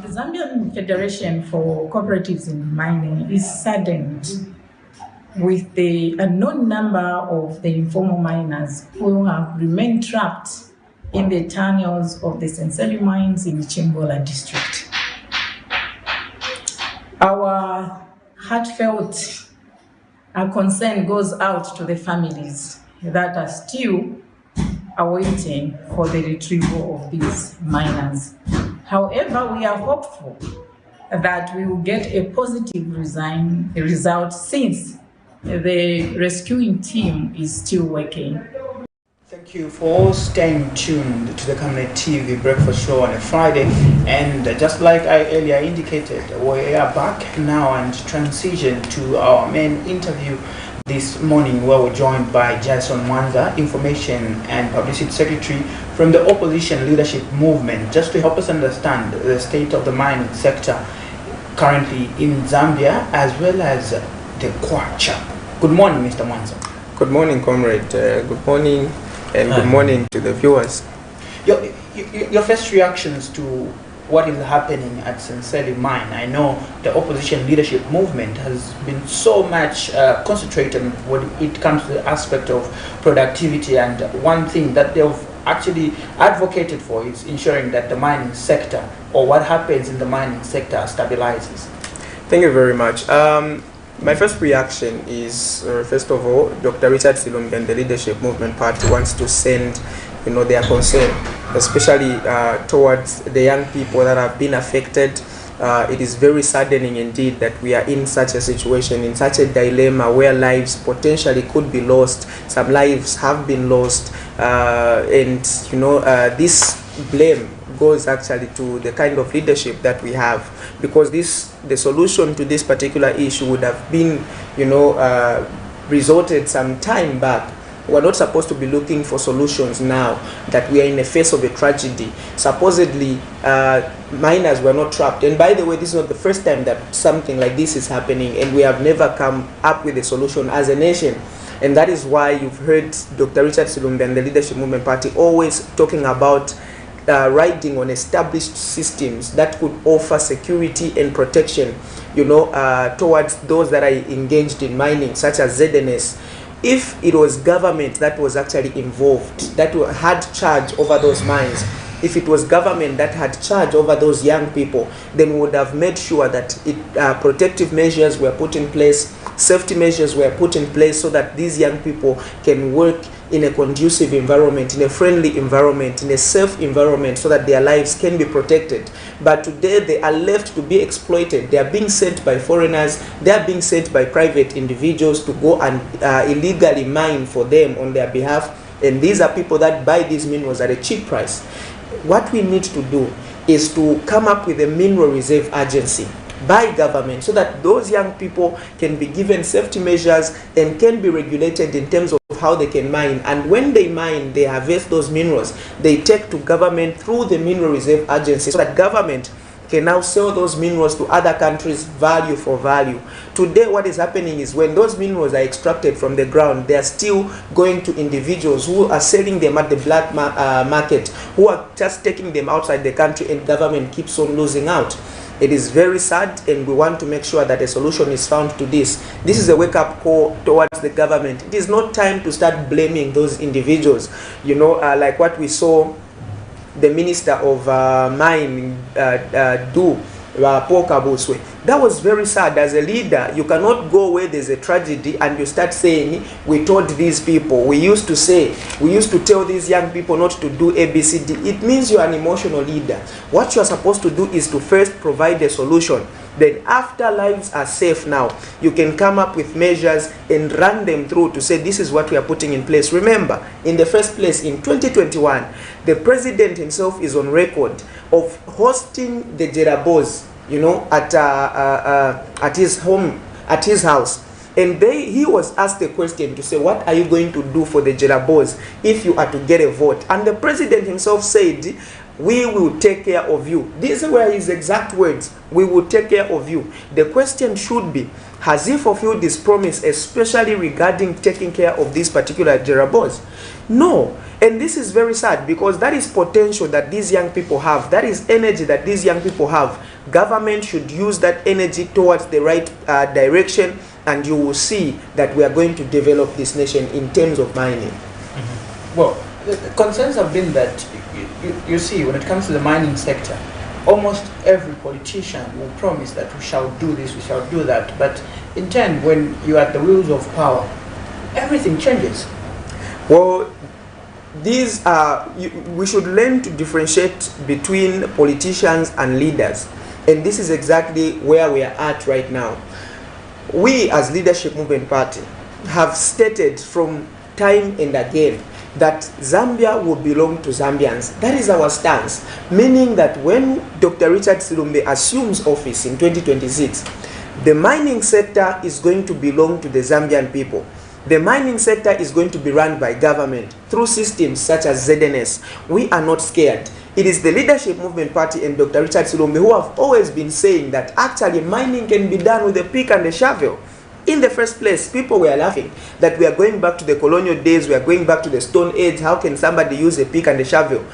The Zambian Federation for Cooperatives in Mining is saddened with the unknown number of the informal miners who have remained trapped in the tunnels of the Senseli mines in Chingola district. Our heartfelt concern goes out to the families that are still awaiting for the retrieval of these miners. However, we are hopeful that we will get a positive result, since the rescuing team is still working. Thank you for staying tuned to the Community TV Breakfast Show on a Friday. And just like I earlier indicated, we are back now and transition to our main interview this morning, where we're joined by Jason Mwanza, Information and Publicity Secretary from the Opposition Leadership Movement, just to help us understand the state of the mining sector currently in Zambia, as well as the Kwacha. Good morning, Mr. Mwanza. Good morning, comrade. Good morning, and good morning to the viewers. Your first reactions to what is happening at Senseli Mine. I know the Opposition Leadership Movement has been so much concentrated when it comes to the aspect of productivity, and one thing that they've actually advocated for is ensuring that the mining sector, or what happens in the mining sector, stabilizes? Thank you very much. My first reaction is, first of all, Dr. Richard Silumbi and the Leadership Movement Party wants to send, their concern, especially towards the young people that have been affected. It is very saddening indeed that we are in such a situation, in such a dilemma where lives potentially could be lost. Some lives have been lost, and this blame goes actually to the kind of leadership that we have, because the solution to this particular issue would have been resorted some time back. We're not supposed to be looking for solutions now that we are in the face of a tragedy. Supposedly, miners were not trapped. And by the way, this is not the first time that something like this is happening, and we have never come up with a solution as a nation. And that is why you've heard Dr. Richard Silumbi and the Leadership Movement Party always talking about riding on established systems that could offer security and protection, towards those that are engaged in mining, such as ZNS. If it was government that was actually involved, that had charge over those mines, if it was government that had charge over those young people, then we would have made sure that protective measures were put in place, safety measures were put in place, so that these young people can work in a conducive environment, in a friendly environment, in a safe environment, so that their lives can be protected. But today they are left to be exploited. They are being sent by foreigners, they are being sent by private individuals to go and illegally mine for them on their behalf. And these are people that buy these minerals at a cheap price. What we need to do is to come up with a mineral reserve agency by government, so that those young people can be given safety measures and can be regulated in terms of how they can mine. And when they mine, they harvest those minerals, they take to government through the mineral reserve agency, so that government can now sell those minerals to other countries value for value. Today what is happening is, when those minerals are extracted from the ground, they are still going to individuals who are selling them at the black market, who are just taking them outside the country, and government keeps on losing out. It is very sad, and we want to make sure that a solution is found to this. This is a wake-up call towards the government. It is not time to start blaming those individuals. Like what we saw the Minister of Mining do, Paul Kabuswe. That was very sad. As a leader, you cannot go where there's a tragedy and you start saying, we told these people, we used to tell these young people not to do ABCD. It means you're an emotional leader. What you're supposed to do is to first provide a solution. Then after lives are safe now, you can come up with measures and run them through to say, this is what we are putting in place. Remember, in the first place, in 2021, the president himself is on record of hosting the Jerabos, at his home, at his house. And he was asked a question to say, what are you going to do for the Jerabos if you are to get a vote? And the president himself said, we will take care of you. These were his exact words. We will take care of you. The question should be, has he fulfilled this promise, especially regarding taking care of these particular Jerabos? No. And this is very sad, because that is potential that these young people have. That is energy that these young people have. Government should use that energy towards the right direction, and you will see that we are going to develop this nation in terms of mining. Mm-hmm. Well, the concerns have been that, you see, when it comes to the mining sector, almost every politician will promise that we shall do this, we shall do that. But in turn, when you are at the wheels of power, everything changes. Well, these are, we should learn to differentiate between politicians and leaders. And this is exactly where we are at right now. We as Leadership Movement Party have stated from time and again that Zambia will belong to Zambians. That is our stance. Meaning that when Dr. Richard Silumbi assumes office in 2026, the mining sector is going to belong to the Zambian people. The mining sector is going to be run by government through systems such as ZNS. We are not scared. It is the Leadership Movement Party and Dr. Richard Silumbi who have always been saying that actually mining can be done with a pick and a shovel. In the first place, people were laughing that we are going back to the colonial days, we are going back to the Stone Age. How can somebody use a pick and a shovel?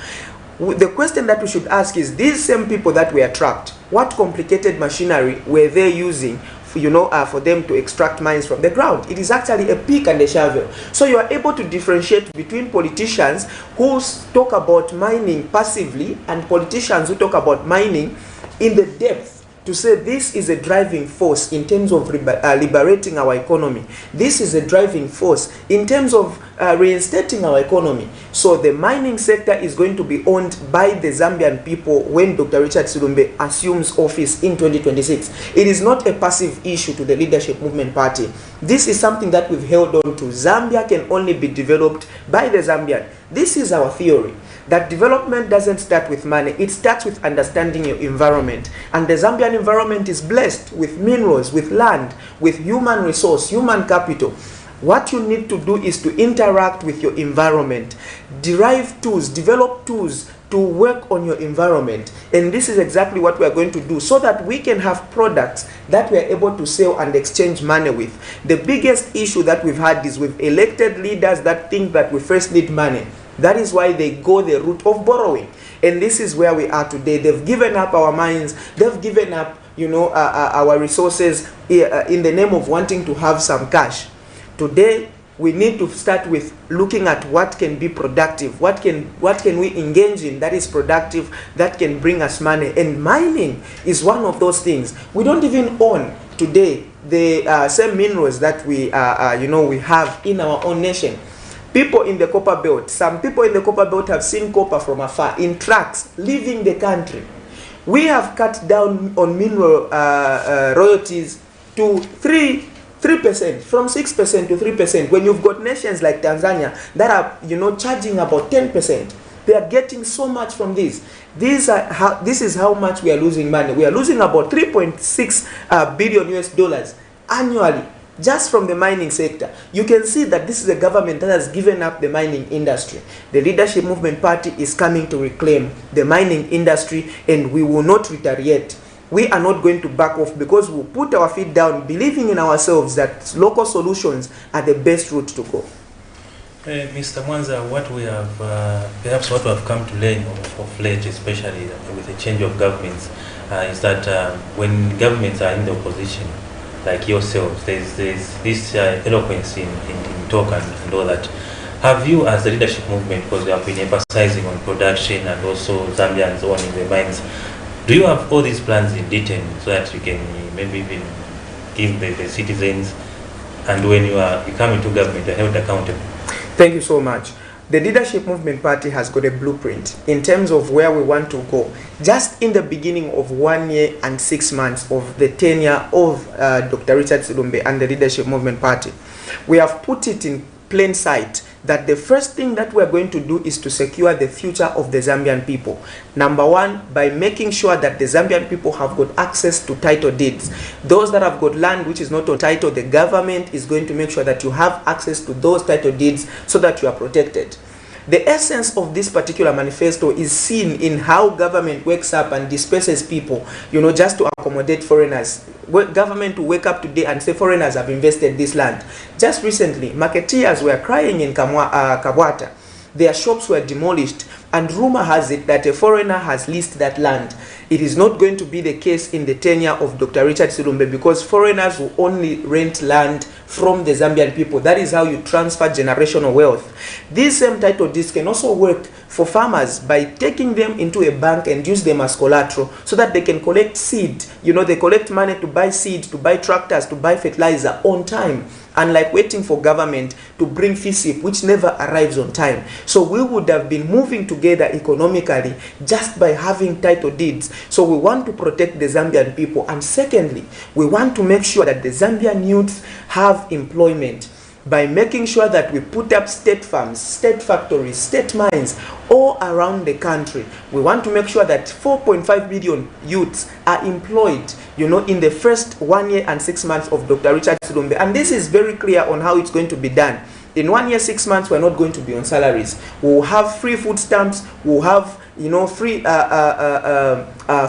The question that we should ask is, these same people that were trapped, what complicated machinery were they using for them to extract mines from the ground. It is actually a pick and a shovel. So you are able to differentiate between politicians who talk about mining passively and politicians who talk about mining in the depth, to say this is a driving force in terms of liberating our economy. This is a driving force in terms of reinstating our economy. So the mining sector is going to be owned by the Zambian people when Dr. Richard Silumbe assumes office in 2026. It is not a passive issue to the Leadership Movement Party. This is something that we've held on to. Zambia can only be developed by the Zambian. This is our theory, that development doesn't start with money, it starts with understanding your environment. And the Zambian environment is blessed with minerals, with land, with human resource, human capital. What you need to do is to interact with your environment, derive tools, develop tools to work on your environment. And this is exactly what we are going to do, so that we can have products that we are able to sell and exchange money with. The biggest issue that we've had is with elected leaders that think that we first need money. That is why they go the route of borrowing. And this is where we are today. They've given up our mines. They've given up, our resources in the name of wanting to have some cash. Today, we need to start with looking at what can be productive. What can we engage in that is productive, that can bring us money. And mining is one of those things. We don't even own today the same minerals that we have in our own nation. People in the copper belt, some people in the copper belt have seen copper from afar in trucks leaving the country. We have cut down on mineral royalties to 3%, from 6% to 3%. When you've got nations like Tanzania that are, charging about 10%, they are getting so much from this. This is how much we are losing money. We are losing about 3.6 billion US dollars annually, just from the mining sector. You can see that this is a government that has given up the mining industry. The Leadership Movement Party is coming to reclaim the mining industry, and we will not retaliate. We are not going to back off, because we'll put our feet down, believing in ourselves that local solutions are the best route to go. Mr. Mwanza, what we have, perhaps what we have come to learn of late, especially with the change of governments, is that when governments are in the opposition, like yourselves, there's this eloquence in talk and all that. Have you, as the Leadership Movement, because you have been emphasizing on production and also Zambians owning the mines, do you have all these plans in detail so that you can maybe even give the citizens, and when you come into government, you're held accountable? Thank you so much. The Leadership Movement Party has got a blueprint in terms of where we want to go. Just in the beginning of 1 year and 6 months of the tenure of Dr. Richard Silumbe and the Leadership Movement Party, we have put it in plain sight that the first thing that we're going to do is to secure the future of the Zambian people. Number one, by making sure that the Zambian people have got access to title deeds. Those that have got land which is not on title, the government is going to make sure that you have access to those title deeds so that you are protected. The essence of this particular manifesto is seen in how government wakes up and disperses people, just to accommodate foreigners. Government will wake up today and say foreigners have invested this land. Just recently, marketeers were crying in Kabwata. Their shops were demolished, and rumor has it that a foreigner has leased that land. It is not going to be the case in the tenure of Dr. Richard Silumbe, because foreigners will only rent land from the Zambian people. That is how you transfer generational wealth. These same title deeds can also work for farmers by taking them into a bank and use them as collateral so that they can collect seed. They collect money to buy seed, to buy tractors, to buy fertilizer on time, unlike waiting for government to bring FISIP, which never arrives on time. So we would have been moving together economically just by having title deeds. So we want to protect the Zambian people. And secondly, we want to make sure that the Zambian youths have employment by making sure that we put up state farms, state factories, state mines all around the country. We want to make sure that 4.5 million youths are employed, in the first 1 year and 6 months of Dr. Richard Silumbe. And this is very clear on how it's going to be done. In 1 year, 6 months, we're not going to be on salaries. We'll have free food stamps. We'll have, free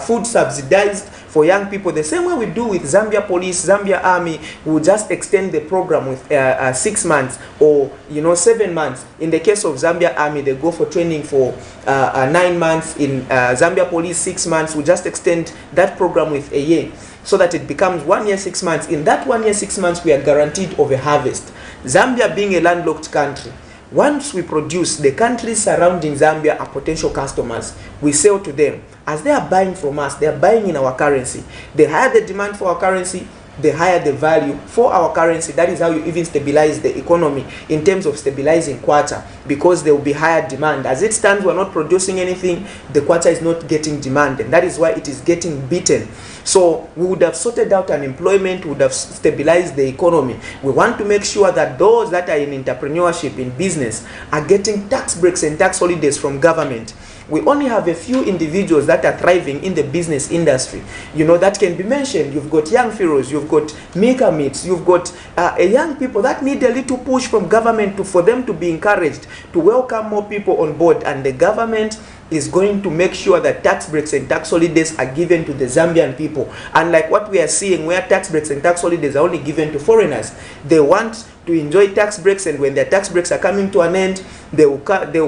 food subsidized for young people, the same way we do with Zambia Police, Zambia Army. We'll just extend the program with 6 months or 7 months. In the case of Zambia Army, they go for training for 9 months. In Zambia Police, 6 months. We'll just extend that program with a year. so that it becomes 1 year, 6 months. In that 1 year, 6 months, we are guaranteed of a harvest. Zambia being a landlocked country, once we produce, the countries surrounding Zambia are potential customers. We sell to them. As they are buying from us, they are buying in our currency. The higher the demand for our currency, the higher the value for our currency. That is how you even stabilize the economy in terms of stabilizing kwacha, because there will be higher demand. As it stands, we're not producing anything, the kwacha is not getting demand, and that is why it is getting beaten. So we would have sorted out unemployment, we would have stabilized the economy. We want to make sure that those that are in entrepreneurship, in business, are getting tax breaks and tax holidays from government. We only have a few individuals that are thriving in the business industry, you know, that can be mentioned. You've got young Pharaohs, you've got maker meats, you've got young people that need a little push from government for them to be encouraged to welcome more people on board, and the government is going to make sure that tax breaks and tax holidays are given to the Zambian people. Unlike what we are seeing, where tax breaks and tax holidays are only given to foreigners, they want to enjoy tax breaks, and when their tax breaks are coming to an end, they will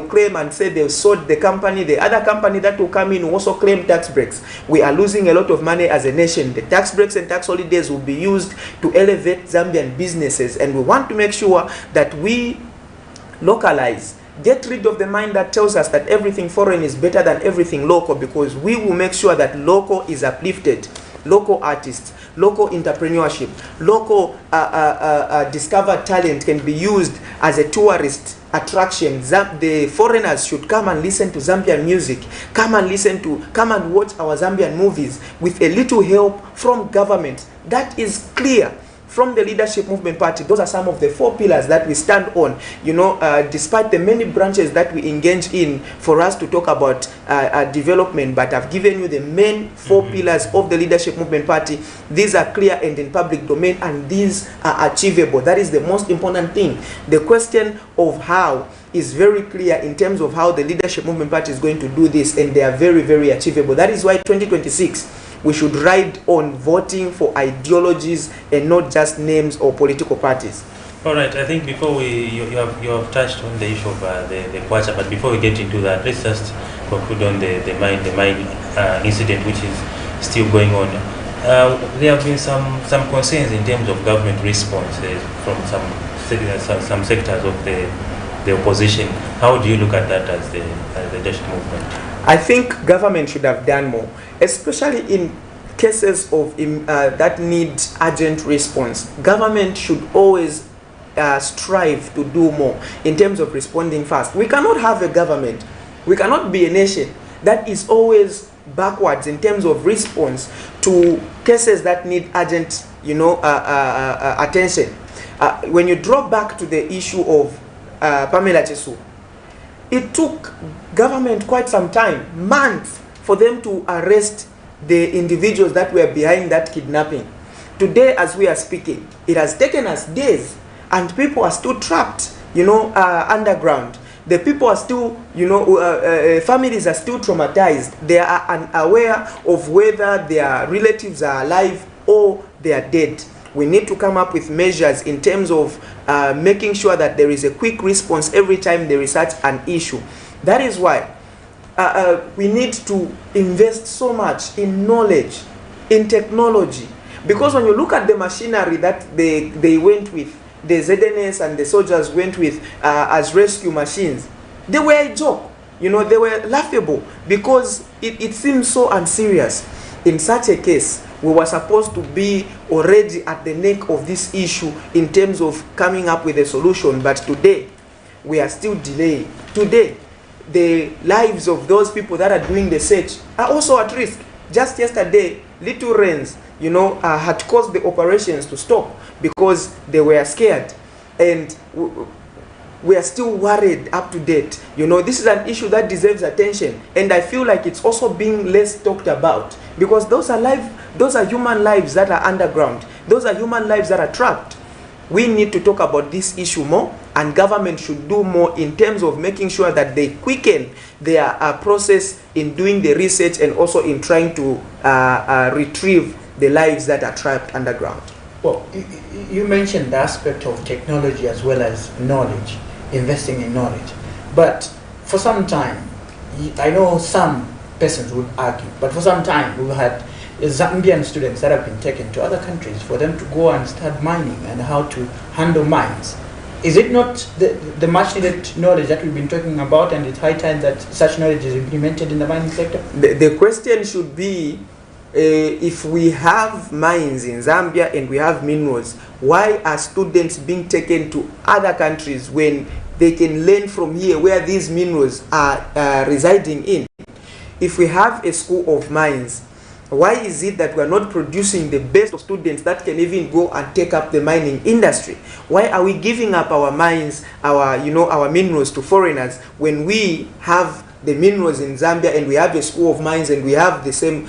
claim and say they've sold the company. The other company that will come in will also claim tax breaks. We are losing a lot of money as a nation. The tax breaks and tax holidays will be used to elevate Zambian businesses, and we want to make sure that we localize, get rid of the mind that tells us that everything foreign is better than everything local, because we will make sure that local is uplifted. Local artists, local entrepreneurship, local discovered talent can be used as a tourist attraction. The foreigners should come and listen to Zambian music, come and watch our Zambian movies with a little help from government. That is clear. From the Leadership Movement Party, those are some of the 4 pillars that we stand on. You know, despite the many branches that we engage in for us to talk about development, but I've given you the main 4 pillars of the Leadership Movement Party. These are clear and in public domain, and these are achievable. That is the most important thing. The question of how is very clear in terms of how the Leadership Movement Party is going to do this, and they are very, very achievable. That is why 2026, we should ride on voting for ideologies and not just names or political parties. All right, I think before you have touched on the issue of the kwacha, but before we get into that, let's just conclude on the mine incident, which is still going on. There have been some concerns in terms of government responses from some sectors of the opposition. How do you look at that as the leadership movement? I think government should have done more, especially in cases of that need urgent response. Government should always strive to do more in terms of responding fast. We cannot have a government, we cannot be a nation that is always backwards in terms of response to cases that need urgent, attention. When you draw back to the issue of Pamela Chesu, it took government quite some time, months, for them to arrest the individuals that were behind that kidnapping. Today, as we are speaking, it has taken us days, and people are still trapped, underground. The people are still, families are still traumatized. They are unaware of whether their relatives are alive or they are dead. We need to come up with measures in terms of making sure that there is a quick response every time there is such an issue. That is why we need to invest so much in knowledge, in technology. Because when you look at the machinery that they went with, the ZNS and the soldiers went with as rescue machines, they were a joke. They were laughable because it seems so unserious. In such a case, we were supposed to be already at the neck of this issue in terms of coming up with a solution, but today we are still delaying. Today, the lives of those people that are doing the search are also at risk. Just yesterday, little rains, had caused the operations to stop because they were scared, and we are still worried up to date. This is an issue that deserves attention, and I feel like it's also being less talked about because those are human lives that are underground. Those are human lives that are trapped. We need to talk about this issue more, and government should do more in terms of making sure that they quicken their process in doing the research and also in trying to retrieve the lives that are trapped underground. Well, you mentioned the aspect of technology as well as knowledge, investing in knowledge. But for some time, I know some persons would argue, but for some time we've had Zambian students that have been taken to other countries for them to go and start mining and how to handle mines. Is it not the much needed knowledge that we've been talking about, and it's high time that such knowledge is implemented in the mining sector? The question should be, if we have mines in Zambia and we have minerals, why are students being taken to other countries when they can learn from here where these minerals are residing in? If we have a school of mines, why is it that we are not producing the best of students that can even go and take up the mining industry? Why are we giving up our mines, our minerals to foreigners when we have the minerals in Zambia and we have a school of mines and we have the same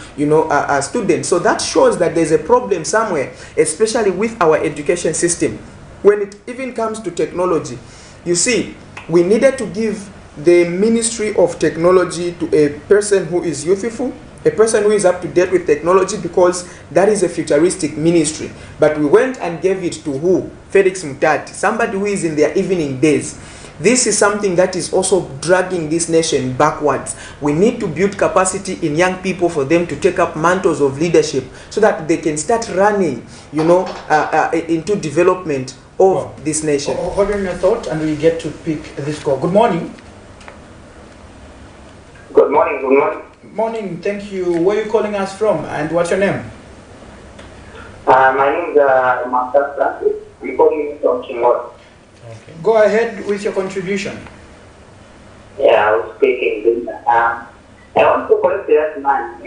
students? So that shows that there's a problem somewhere, especially with our education system. When it even comes to technology, you see, we needed to give the Ministry of Technology to a person who is youthful, a person who is up to date with technology, because that is a futuristic ministry. But we went and gave it to who? Felix Mutati, somebody who is in their evening days. This is something that is also dragging this nation backwards. We need to build capacity in young people for them to take up mantles of leadership so that they can start running, into development of this nation. Hold on your thought and we get to pick this call. Good morning. Good morning, good morning. Morning, thank you. Where are you calling us from and what's your name? My name is Master Francis. I'm calling from Chingor. Okay. Go ahead with your contribution. Yeah, I was speaking. I want to correct that man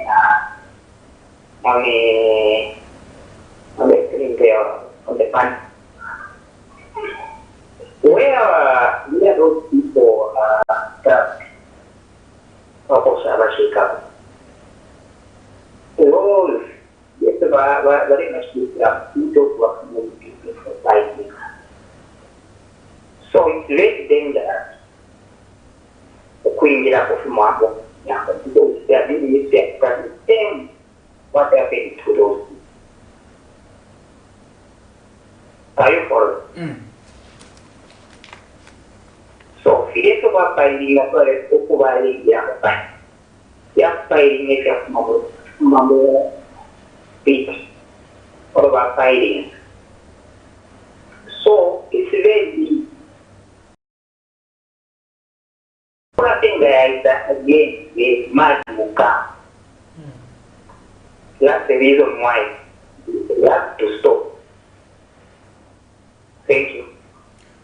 on the screen there, on the pan. Where are those people trapped? Roles, yes, very much society. So it's very dangerous. Kuingira kwa mambo ya because they are really same what happened to those. Are you following? So, if you are finding a correct Ukubali, you are finding a number speech or about fighting. So, it's very one thing there is that again, the man will come. That's the reason why we have to stop. Thank you.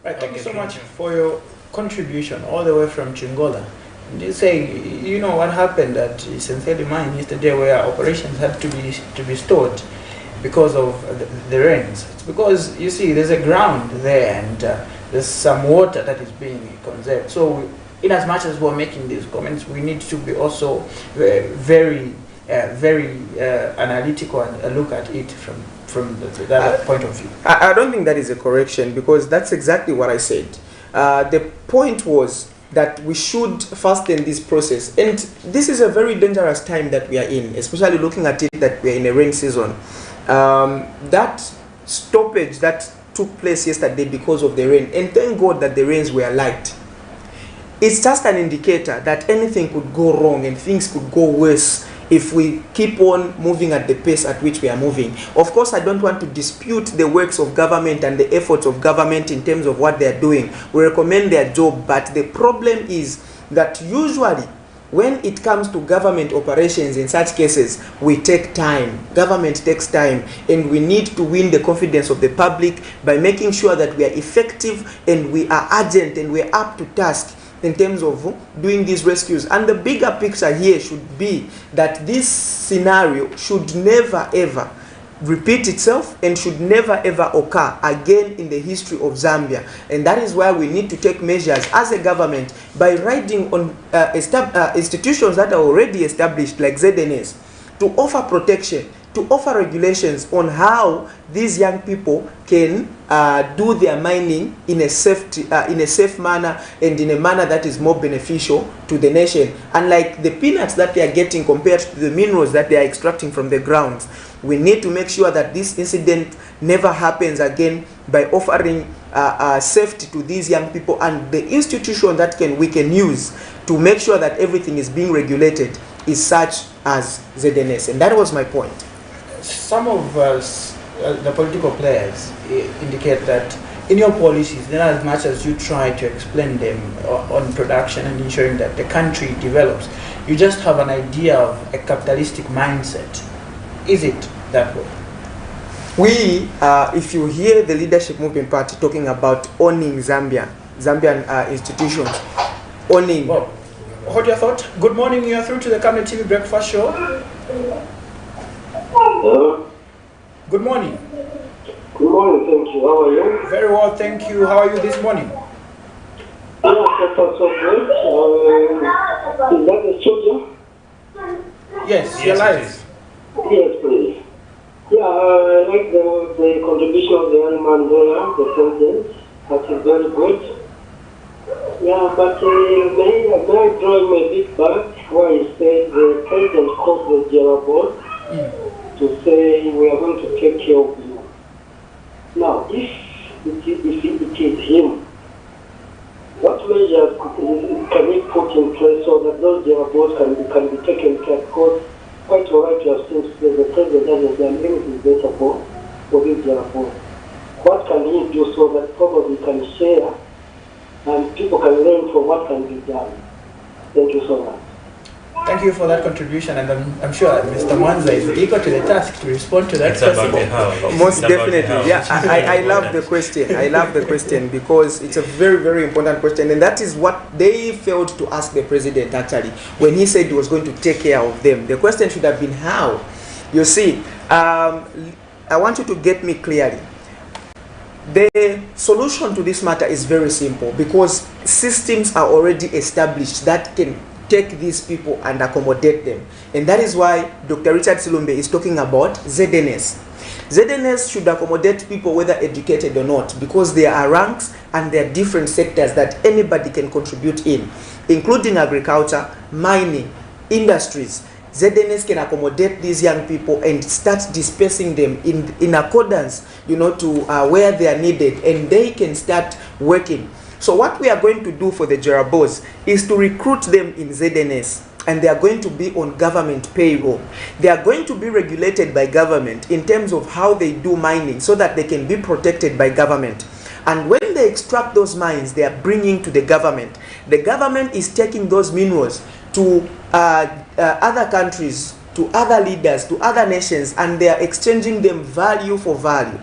Right, thank you so much for your contribution all the way from Chingola. You say, you know what happened at Senseli mine yesterday where operations had to be stopped because of the rains. It's because, you see, there's a ground there and there's some water that is being conserved. So in as much as we're making these comments, we need to be also very analytical and look at it from that point of view. I don't think that is a correction, because that's exactly what I said. The point was that we should fasten this process, and this is a very dangerous time that we are in, especially looking at it that we are in a rain season. That stoppage that took place yesterday because of the rain, and thank God that the rains were light, it's just an indicator that anything could go wrong and things could go worse if we keep on moving at the pace at which we are moving. Of course, I don't want to dispute the works of government and the efforts of government in terms of what they are doing. We recommend their job, but the problem is that usually when it comes to government operations in such cases, we take time. Government takes time, and we need to win the confidence of the public by making sure that we are effective and we are urgent and we are up to task in terms of doing these rescues. And the bigger picture here should be that this scenario should never ever repeat itself and should never ever occur again in the history of Zambia. And that is why we need to take measures as a government by riding on institutions that are already established like ZNS to offer protection, to offer regulations on how these young people can do their mining in a safe manner and in a manner that is more beneficial to the nation. Unlike the peanuts that they are getting compared to the minerals that they are extracting from the grounds, we need to make sure that this incident never happens again by offering safety to these young people, and the institution that we can use to make sure that everything is being regulated is such as ZNS. And that was my point. some of the political players indicate that in your policies, then as much as you try to explain them on production and ensuring that the country develops, you just have an idea of a capitalistic mindset. Is it that way? We, if you hear the Leadership Movement Party talking about owning Zambian institutions, owning... Well, hold your thought. Good morning, you are through to the Cabinet TV Breakfast Show. Hello. Good morning. Good morning, thank you. How are you? Very well, thank you. How are you this morning? Yeah, so good. Is that the studio? Yes, you're live. Yes, please. Yeah, I like the contribution of the young man there, the president. That is very good. Yeah, but may I draw him a bit back where he said the president called the general board to say we are going to take care of you. Now, if it is him, what measures can we put in place so that those general boards can be taken care of? Because quite all right, you have seen the president hasn't done anything better for this general board. What can he do so that probably can share and people can learn from what can be done? Thank you so much. Thank you for that contribution, and I'm sure Mr. Mwanza is equal to the task to respond to that question. Most definitely, yeah. I love the question. I love the question because it's a very, very important question, and that is what they failed to ask the president actually when he said he was going to take care of them. The question should have been how. You see, I want you to get me clearly. The solution to this matter is very simple because systems are already established that can take these people and accommodate them. And that is why Dr. Richard Silumbe is talking about ZNS. ZNS should accommodate people whether educated or not because there are ranks and there are different sectors that anybody can contribute in, including agriculture, mining, industries. ZNS can accommodate these young people and start dispersing them in accordance, to where they are needed, and they can start working. So what we are going to do for the Jerabos is to recruit them in ZNS, and they are going to be on government payroll. They are going to be regulated by government in terms of how they do mining so that they can be protected by government. And when they extract those mines, they are bringing to the government. The government is taking those minerals to other countries, to other leaders, to other nations, and they are exchanging them value for value.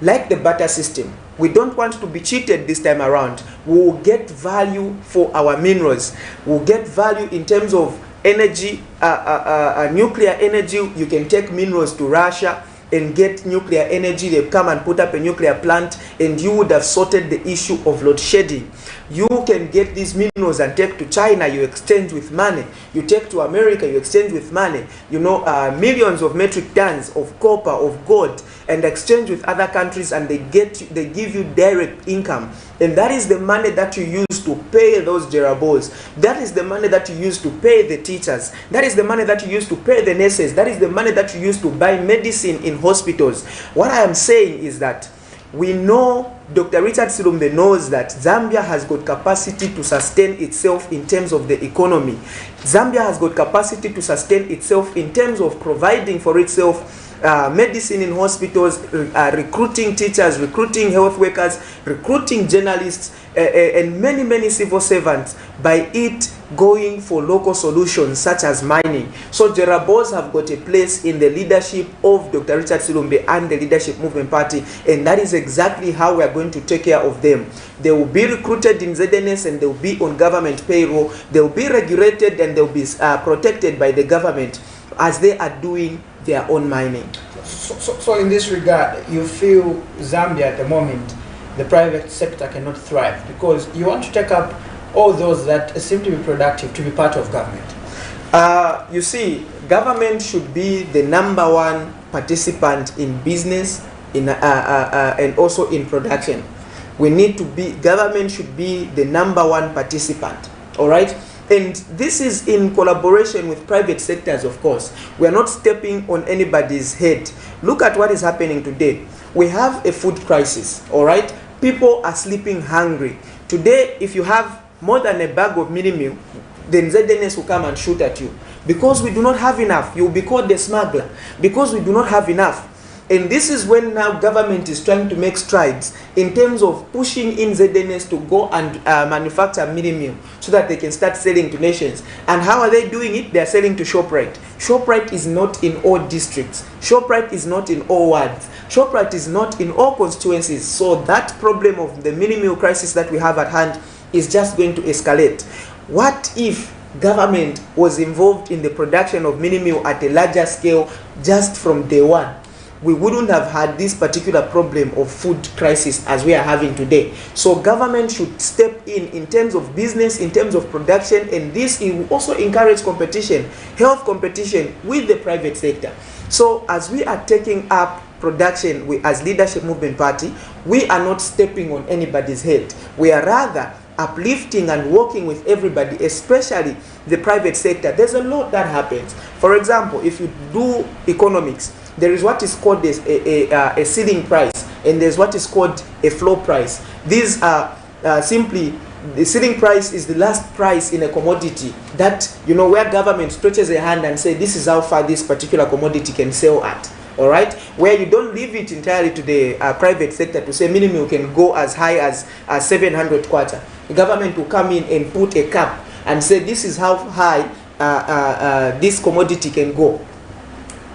Like the barter system. We don't want to be cheated this time around. We will get value for our minerals. We'll get value in terms of energy, nuclear energy. You can take minerals to Russia and get nuclear energy. They come and put up a nuclear plant, and you would have sorted the issue of load shedding. You can get these minerals and take to China, you exchange with money. You take to America, you exchange with money. Millions of metric tons of copper, of gold, and exchange with other countries, and they give you direct income. And that is the money that you use to pay those Jerabos. That is the money that you use to pay the teachers. That is the money that you use to pay the nurses. That is the money that you use to buy medicine in hospitals. What I am saying is that we know, Dr. Richard Silumbe knows that Zambia has got capacity to sustain itself in terms of the economy. Zambia has got capacity to sustain itself in terms of providing for itself medicine in hospitals, recruiting teachers, recruiting health workers, recruiting journalists, and many, many civil servants by it going for local solutions such as mining. So Jerabos have got a place in the leadership of Dr. Richard Silumbe and the Leadership Movement Party, and that is exactly how we are going to take care of them. They will be recruited in ZNS and they will be on government payroll. They will be regulated and they will be protected by the government as they are doing their own mining. So in this regard, you feel Zambia at the moment, the private sector cannot thrive because you want to take up all those that seem to be productive to be part of government? You see, government should be the #1 participant in business and also in production. Government should be the #1 participant, all right? And this is in collaboration with private sectors, of course. We are not stepping on anybody's head. Look at what is happening today. We have a food crisis, all right? People are sleeping hungry. Today, if you have more than a bag of mini meal, then ZNS will come and shoot at you. Because we do not have enough, you'll be called a smuggler. Because we do not have enough. And this is when now government is trying to make strides in terms of pushing in ZNS to go and manufacture mini meal so that they can start selling to nations. And how are they doing it? They are selling to ShopRite. ShopRite is not in all districts. ShopRite is not in all wards. ShopRite is not in all constituencies. So that problem of the mini meal crisis that we have at hand is just going to escalate. What if government was involved in the production of mini meal at a larger scale just from day one? We wouldn't have had this particular problem of food crisis as we are having today. So government should step in terms of business, in terms of production, and this will also encourage competition, health competition with the private sector. So as we are taking up production, we as Leadership Movement Party, we are not stepping on anybody's head. We are rather uplifting and working with everybody, especially the private sector. There's a lot that happens. For example, if you do economics, there is what is called a ceiling price, and there's what is called a floor price. These are simply, the ceiling price is the last price in a commodity that, you know, where government stretches a hand and say this is how far this particular commodity can sell at. All right, where you don't leave it entirely to the private sector to say minimum can go as high as 700 kwacha. The government will come in and put a cap and say this is how high this commodity can go.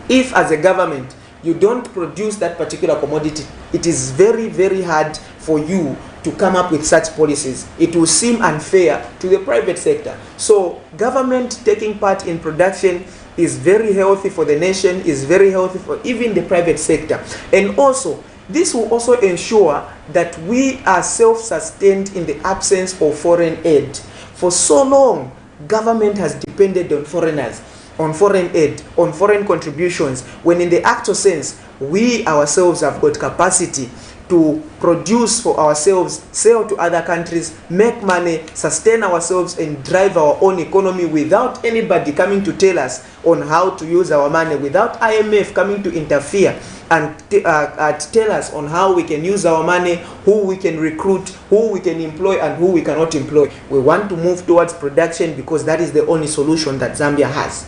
If as a government you don't produce that particular commodity, it is very, very hard for you to come up with such policies. It will seem unfair to the private sector. So government taking part in production is very healthy for the nation, is very healthy for even the private sector. And also, this will also ensure that we are self-sustained in the absence of foreign aid. For so long, government has depended on foreigners, on foreign aid, on foreign contributions, when in the actual sense, we ourselves have got capacity to produce for ourselves, sell to other countries, make money, sustain ourselves, and drive our own economy without anybody coming to tell us on how to use our money, without IMF coming to interfere and tell us on how we can use our money, who we can recruit, who we can employ, and who we cannot employ. We want to move towards production because that is the only solution that Zambia has.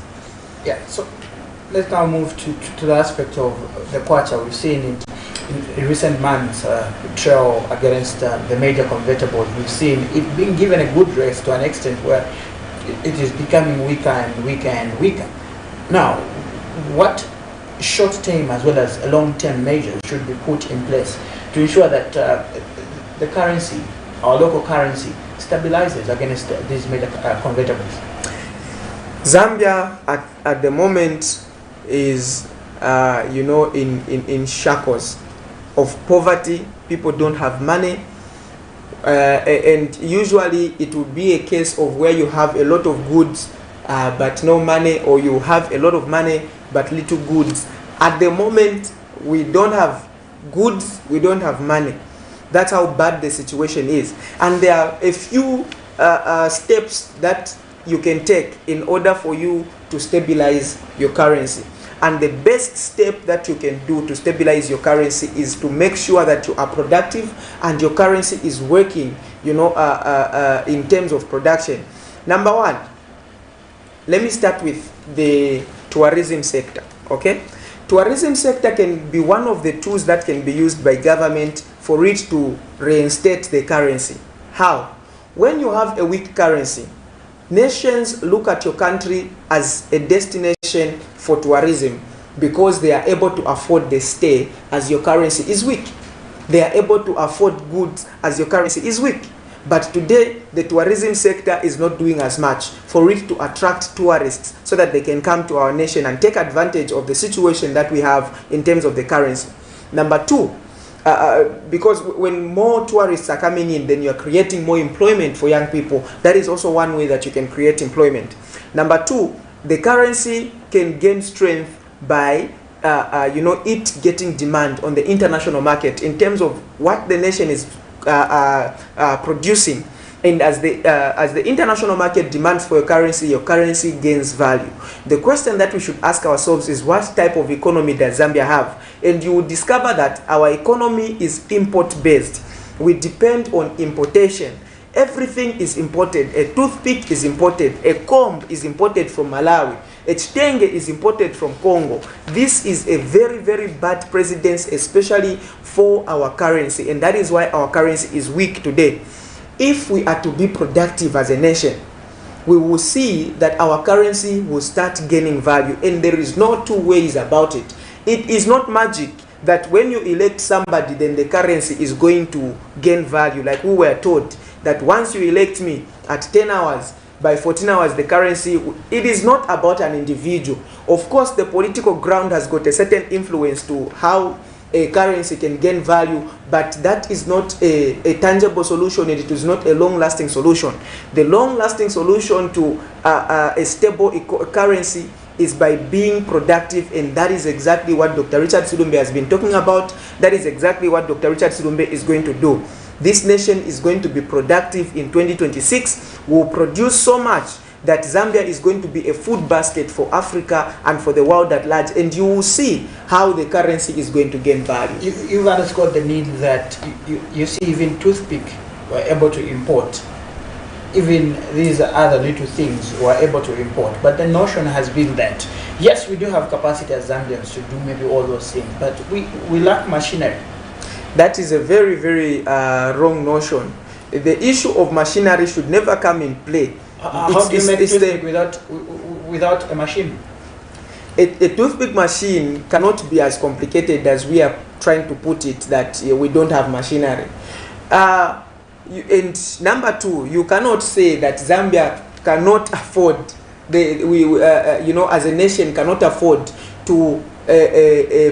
Yeah, so let's now move to the aspect of the kwacha. We've seen it in recent months, trail against the major convertibles. We've seen it being given a good rest to an extent where it is becoming weaker and weaker and weaker. Now, what short-term as well as long-term measures should be put in place to ensure that the currency, our local currency, stabilizes against these major convertibles? Zambia at the moment is, you know, in shackles of poverty. People don't have money, and usually it would be a case of where you have a lot of goods but no money, or you have a lot of money but little goods. At the moment, we don't have goods, we don't have money. That's how bad the situation is. And there are a few steps that you can take in order for you to stabilize your currency. And the best step that you can do to stabilize your currency is to make sure that you are productive and your currency is working, you know, in terms of production. Number one, let me start with the tourism sector, okay? Tourism sector can be one of the tools that can be used by government for it to reinstate the currency. How? When you have a weak currency, nations look at your country as a destination for tourism because they are able to afford the stay as your currency is weak. They are able to afford goods as your currency is weak. But today, the tourism sector is not doing as much for it to attract tourists so that they can come to our nation and take advantage of the situation that we have in terms of the currency. Number two, because when more tourists are coming in, then you're creating more employment for young people. That is also one way that you can create employment. Number two, the currency can gain strength by you know, it getting demand on the international market in terms of what the nation is producing. And as the international market demands for your currency gains value. The question that we should ask ourselves is, what type of economy does Zambia have? And you will discover that our economy is import-based. We depend on importation. Everything is imported. A toothpick is imported. A comb is imported from Malawi. A chitenge is imported from Congo. This is a very, very bad precedence, especially for our currency, and that is why our currency is weak today. If we are to be productive as a nation, we will see that our currency will start gaining value, and there is no two ways about it. It is not magic that when you elect somebody, then the currency is going to gain value, like we were told that once you elect me at 10 hours, by 14 hours the currency. It is not about an individual. Of course, the political ground has got a certain influence to how a currency can gain value, but that is not a tangible solution, and it is not a long-lasting solution. The long-lasting solution to a stable currency is by being productive, and that is exactly what Dr. Richard Silumbe has been talking about. That is exactly what Dr. Richard Silumbe is going to do. This nation is going to be productive in 2026. We will produce so much that Zambia is going to be a food basket for Africa and for the world at large, and you will see how the currency is going to gain value. You've underscored the need that you see even toothpick we're able to import. Even these other little things we're able to import. But the notion has been that, yes, we do have capacity as Zambians to do maybe all those things, but we lack machinery. That is a very, very wrong notion. The issue of machinery should never come in play. How do you make toothpick without a machine? A toothpick machine cannot be as complicated as we are trying to put it, that we don't have machinery. And number two, you cannot say that Zambia cannot afford, as a nation cannot afford to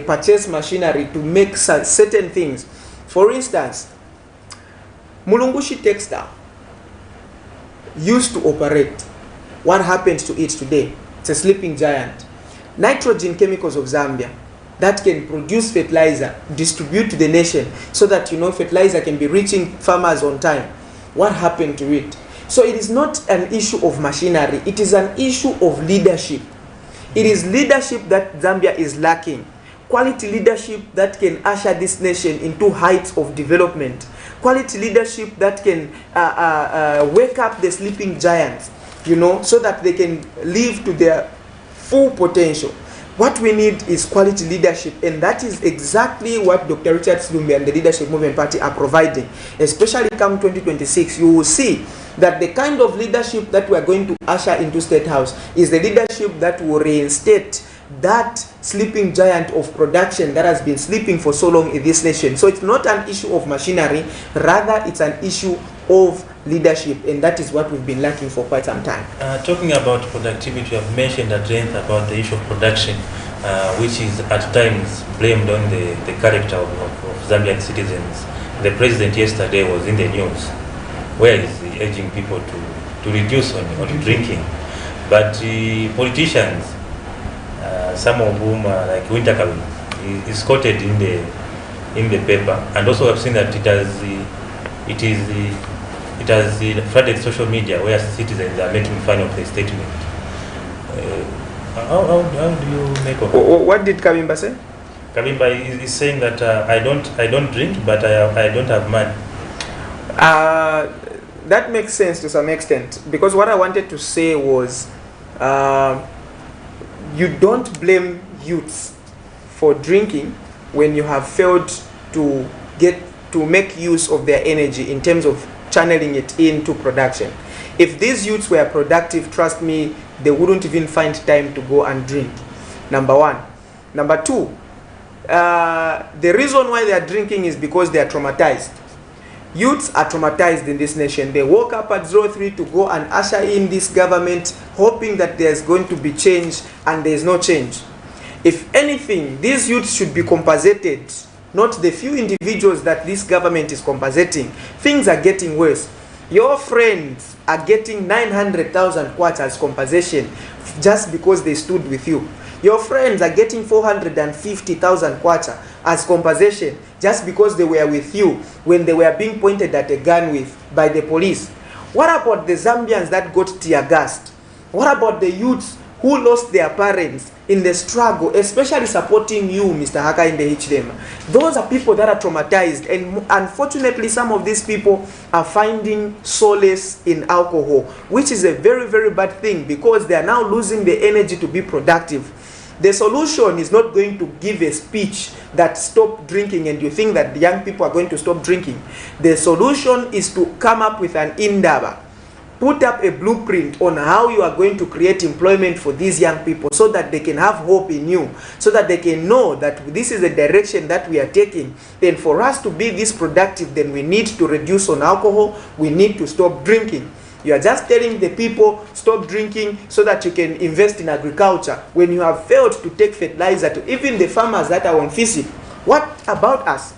purchase machinery to make certain things. For instance, Mulungushi Textile used to operate. What happens to it today? It's a sleeping giant. Nitrogen Chemicals of Zambia, that can produce fertilizer, distribute to the nation so that fertilizer can be reaching farmers on time. What happened to it? So it is not an issue of machinery, it is an issue of leadership. It is leadership that Zambia is lacking. Quality leadership that can usher this nation into heights of development. Quality leadership that can wake up the sleeping giants, so that they can live to their full potential. What we need is quality leadership, and that is exactly what Dr. Richard Silumbe and the Leadership Movement Party are providing. Especially come 2026, you will see that the kind of leadership that we are going to usher into State House is the leadership that will reinstate that sleeping giant of production that has been sleeping for so long in this nation. So it's not an issue of machinery, rather it's an issue of leadership, and that is what we've been lacking for quite some time. Talking about productivity, you have mentioned at length about the issue of production, which is at times blamed on the character of Zambian citizens. The president yesterday was in the news, where he's urging people to reduce on drinking. But politicians, some of whom like Winterkawi, is quoted in the paper, and also have seen that it has flooded social media where citizens are making fun of the statement. How do you make of it? What did Kabimba say? Kabimba is saying that I don't drink, but I don't have money. That makes sense to some extent, because what I wanted to say was you don't blame youths for drinking when you have failed to make use of their energy in terms of channeling it into production. If these youths were productive, trust me, they wouldn't even find time to go and drink. Number one. Number two, the reason why they are drinking is because they are traumatized. Youths are traumatized in this nation. They woke up at 03 to go and usher in this government, hoping that there's going to be change, and there's no change. If anything, these youths should be compensated, not the few individuals that this government is compensating. Things are getting worse. Your friends are getting 900,000 kwacha as compensation just because they stood with you. Your friends are getting 450,000 kwacha as compensation just because they were with you when they were being pointed at a gun with by the police. What about the Zambians that got tear gassed? What about the youths who lost their parents in the struggle, especially supporting you, Mr. Haka, in the HDM. Those are people that are traumatized, and unfortunately some of these people are finding solace in alcohol, which is a very, very bad thing, because they are now losing the energy to be productive. The solution is not going to give a speech that stop drinking and you think that the young people are going to stop drinking. The solution is to come up with an indaba. Put up a blueprint on how you are going to create employment for these young people, so that they can have hope in you, so that they can know that this is the direction that we are taking. Then for us to be this productive, then we need to reduce on alcohol, we need to stop drinking. You are just telling the people stop drinking so that you can invest in agriculture, when you have failed to take fertilizer to even the farmers that are on FISIP. What about us?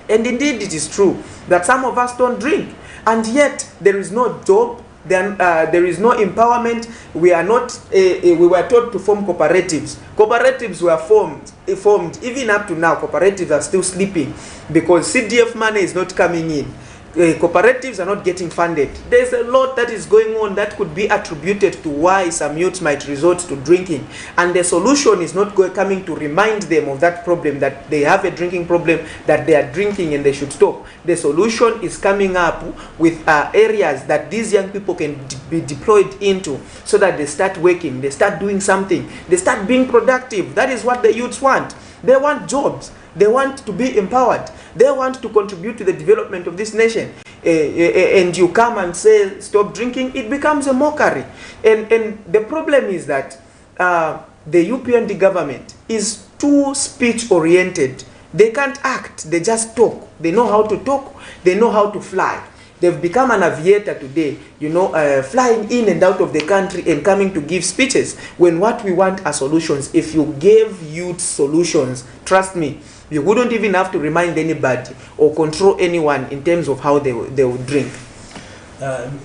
And indeed it is true that some of us don't drink, and yet there is no job, there is no empowerment. We are not. We were taught to form cooperatives. Cooperatives were formed even up to now. Cooperatives are still sleeping because CDF money is not coming in. Cooperatives are not getting funded. There's a lot that is going on that could be attributed to why some youths might resort to drinking, and the solution is not coming to remind them of that problem, that they have a drinking problem, that they are drinking and they should stop. The solution is coming up with areas that these young people can be deployed into, so that they start working, they start doing something, they start being productive. That is what the youths want. They want jobs. They want to be empowered. They want to contribute to the development of this nation. And you come and say, stop drinking, it becomes a mockery. And the problem is that the UPND government is too speech-oriented. They can't act, they just talk. They know how to talk, they know how to fly. They've become an aviator today, flying in and out of the country and coming to give speeches, when what we want are solutions. If you gave youth solutions, trust me, you wouldn't even have to remind anybody or control anyone in terms of how they would drink.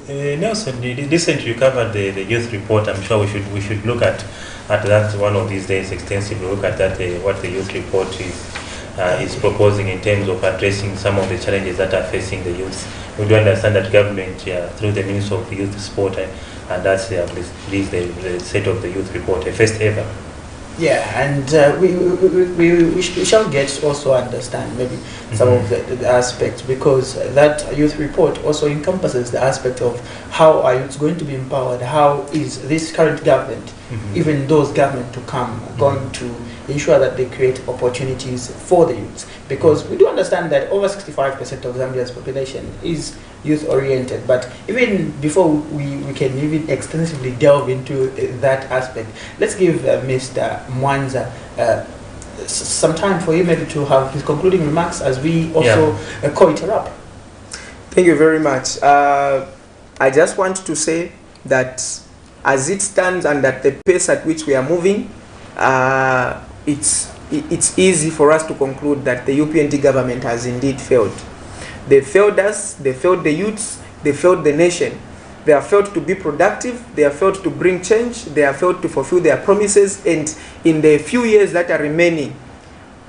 Nelson, recently you covered the youth report. I'm sure we should look at that one of these days extensively. Look at that what the youth report is proposing in terms of addressing some of the challenges that are facing the youth. We do understand that government, through the Ministry of Youth Sport, and that's released the set of the youth report, the first ever. Yeah, and we shall get also understand maybe some of the aspects, because that youth report also encompasses the aspect of how are youths going to be empowered, how is this current government, even those government to come, going to ensure that they create opportunities for the youths, because we do understand that over 65% of Zambia's population is youth-oriented. But even before we can even extensively delve into that aspect, let's give Mr. Mwanza some time for him maybe to have his concluding remarks as we also call it a wrap. Thank you very much. I just want to say that as it stands and at the pace at which we are moving, it's easy for us to conclude that the UPND government has indeed failed. They failed us, they failed the youths, they failed the nation. They have failed to be productive, they have failed to bring change, they have failed to fulfill their promises, and in the few years that are remaining,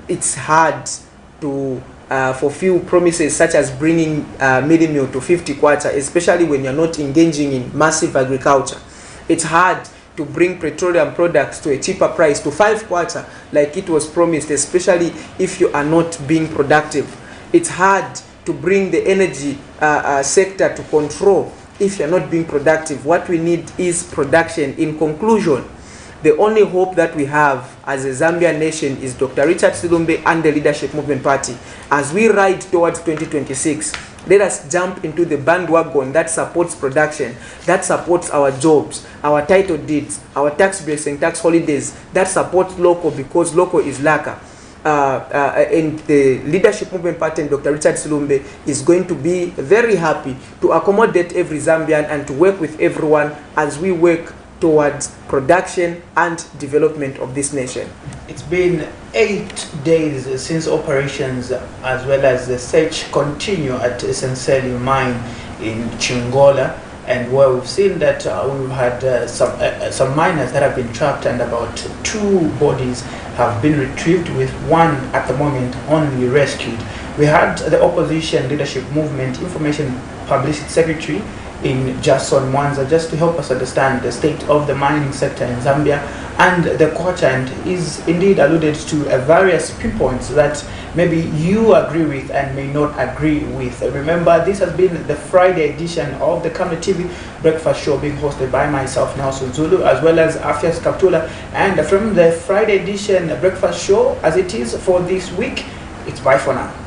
it's hard to fulfill promises such as bringing midi meal to 50 kwacha, especially when you're not engaging in massive agriculture. It's hard to bring petroleum products to a cheaper price, to 5 kwacha, like it was promised, especially if you are not being productive. It's hard to bring the energy sector to control if you're not being productive. What we need is production. In conclusion, the only hope that we have as a Zambian nation is Dr. Richard Silumbe and the Leadership Movement Party. As we ride towards 2026, let us jump into the bandwagon that supports production, that supports our jobs, our title deeds, our tax breaks and tax holidays, that supports local, because local is lacquer. And the Leadership Movement Party and Dr. Richard Silumbe is going to be very happy to accommodate every Zambian and to work with everyone as we work towards production and development of this nation. It's been 8 days since operations as well as the search continue at Essentially Mine in Chingola, and where we've seen that we've had some miners that have been trapped, and about 2 bodies have been retrieved, with 1 at the moment only rescued. We had the Opposition Leadership Movement Information Publicity Secretary in Jason Mwanza, just to help us understand the state of the mining sector in Zambia. And the quotient is indeed alluded to various pinpoints that maybe you agree with and may not agree with. Remember, this has been the Friday edition of the Kamle TV Breakfast Show, being hosted by myself, Nelson Zulu, as well as Afias Kaptula. And from the Friday edition Breakfast Show, as it is for this week, it's bye for now.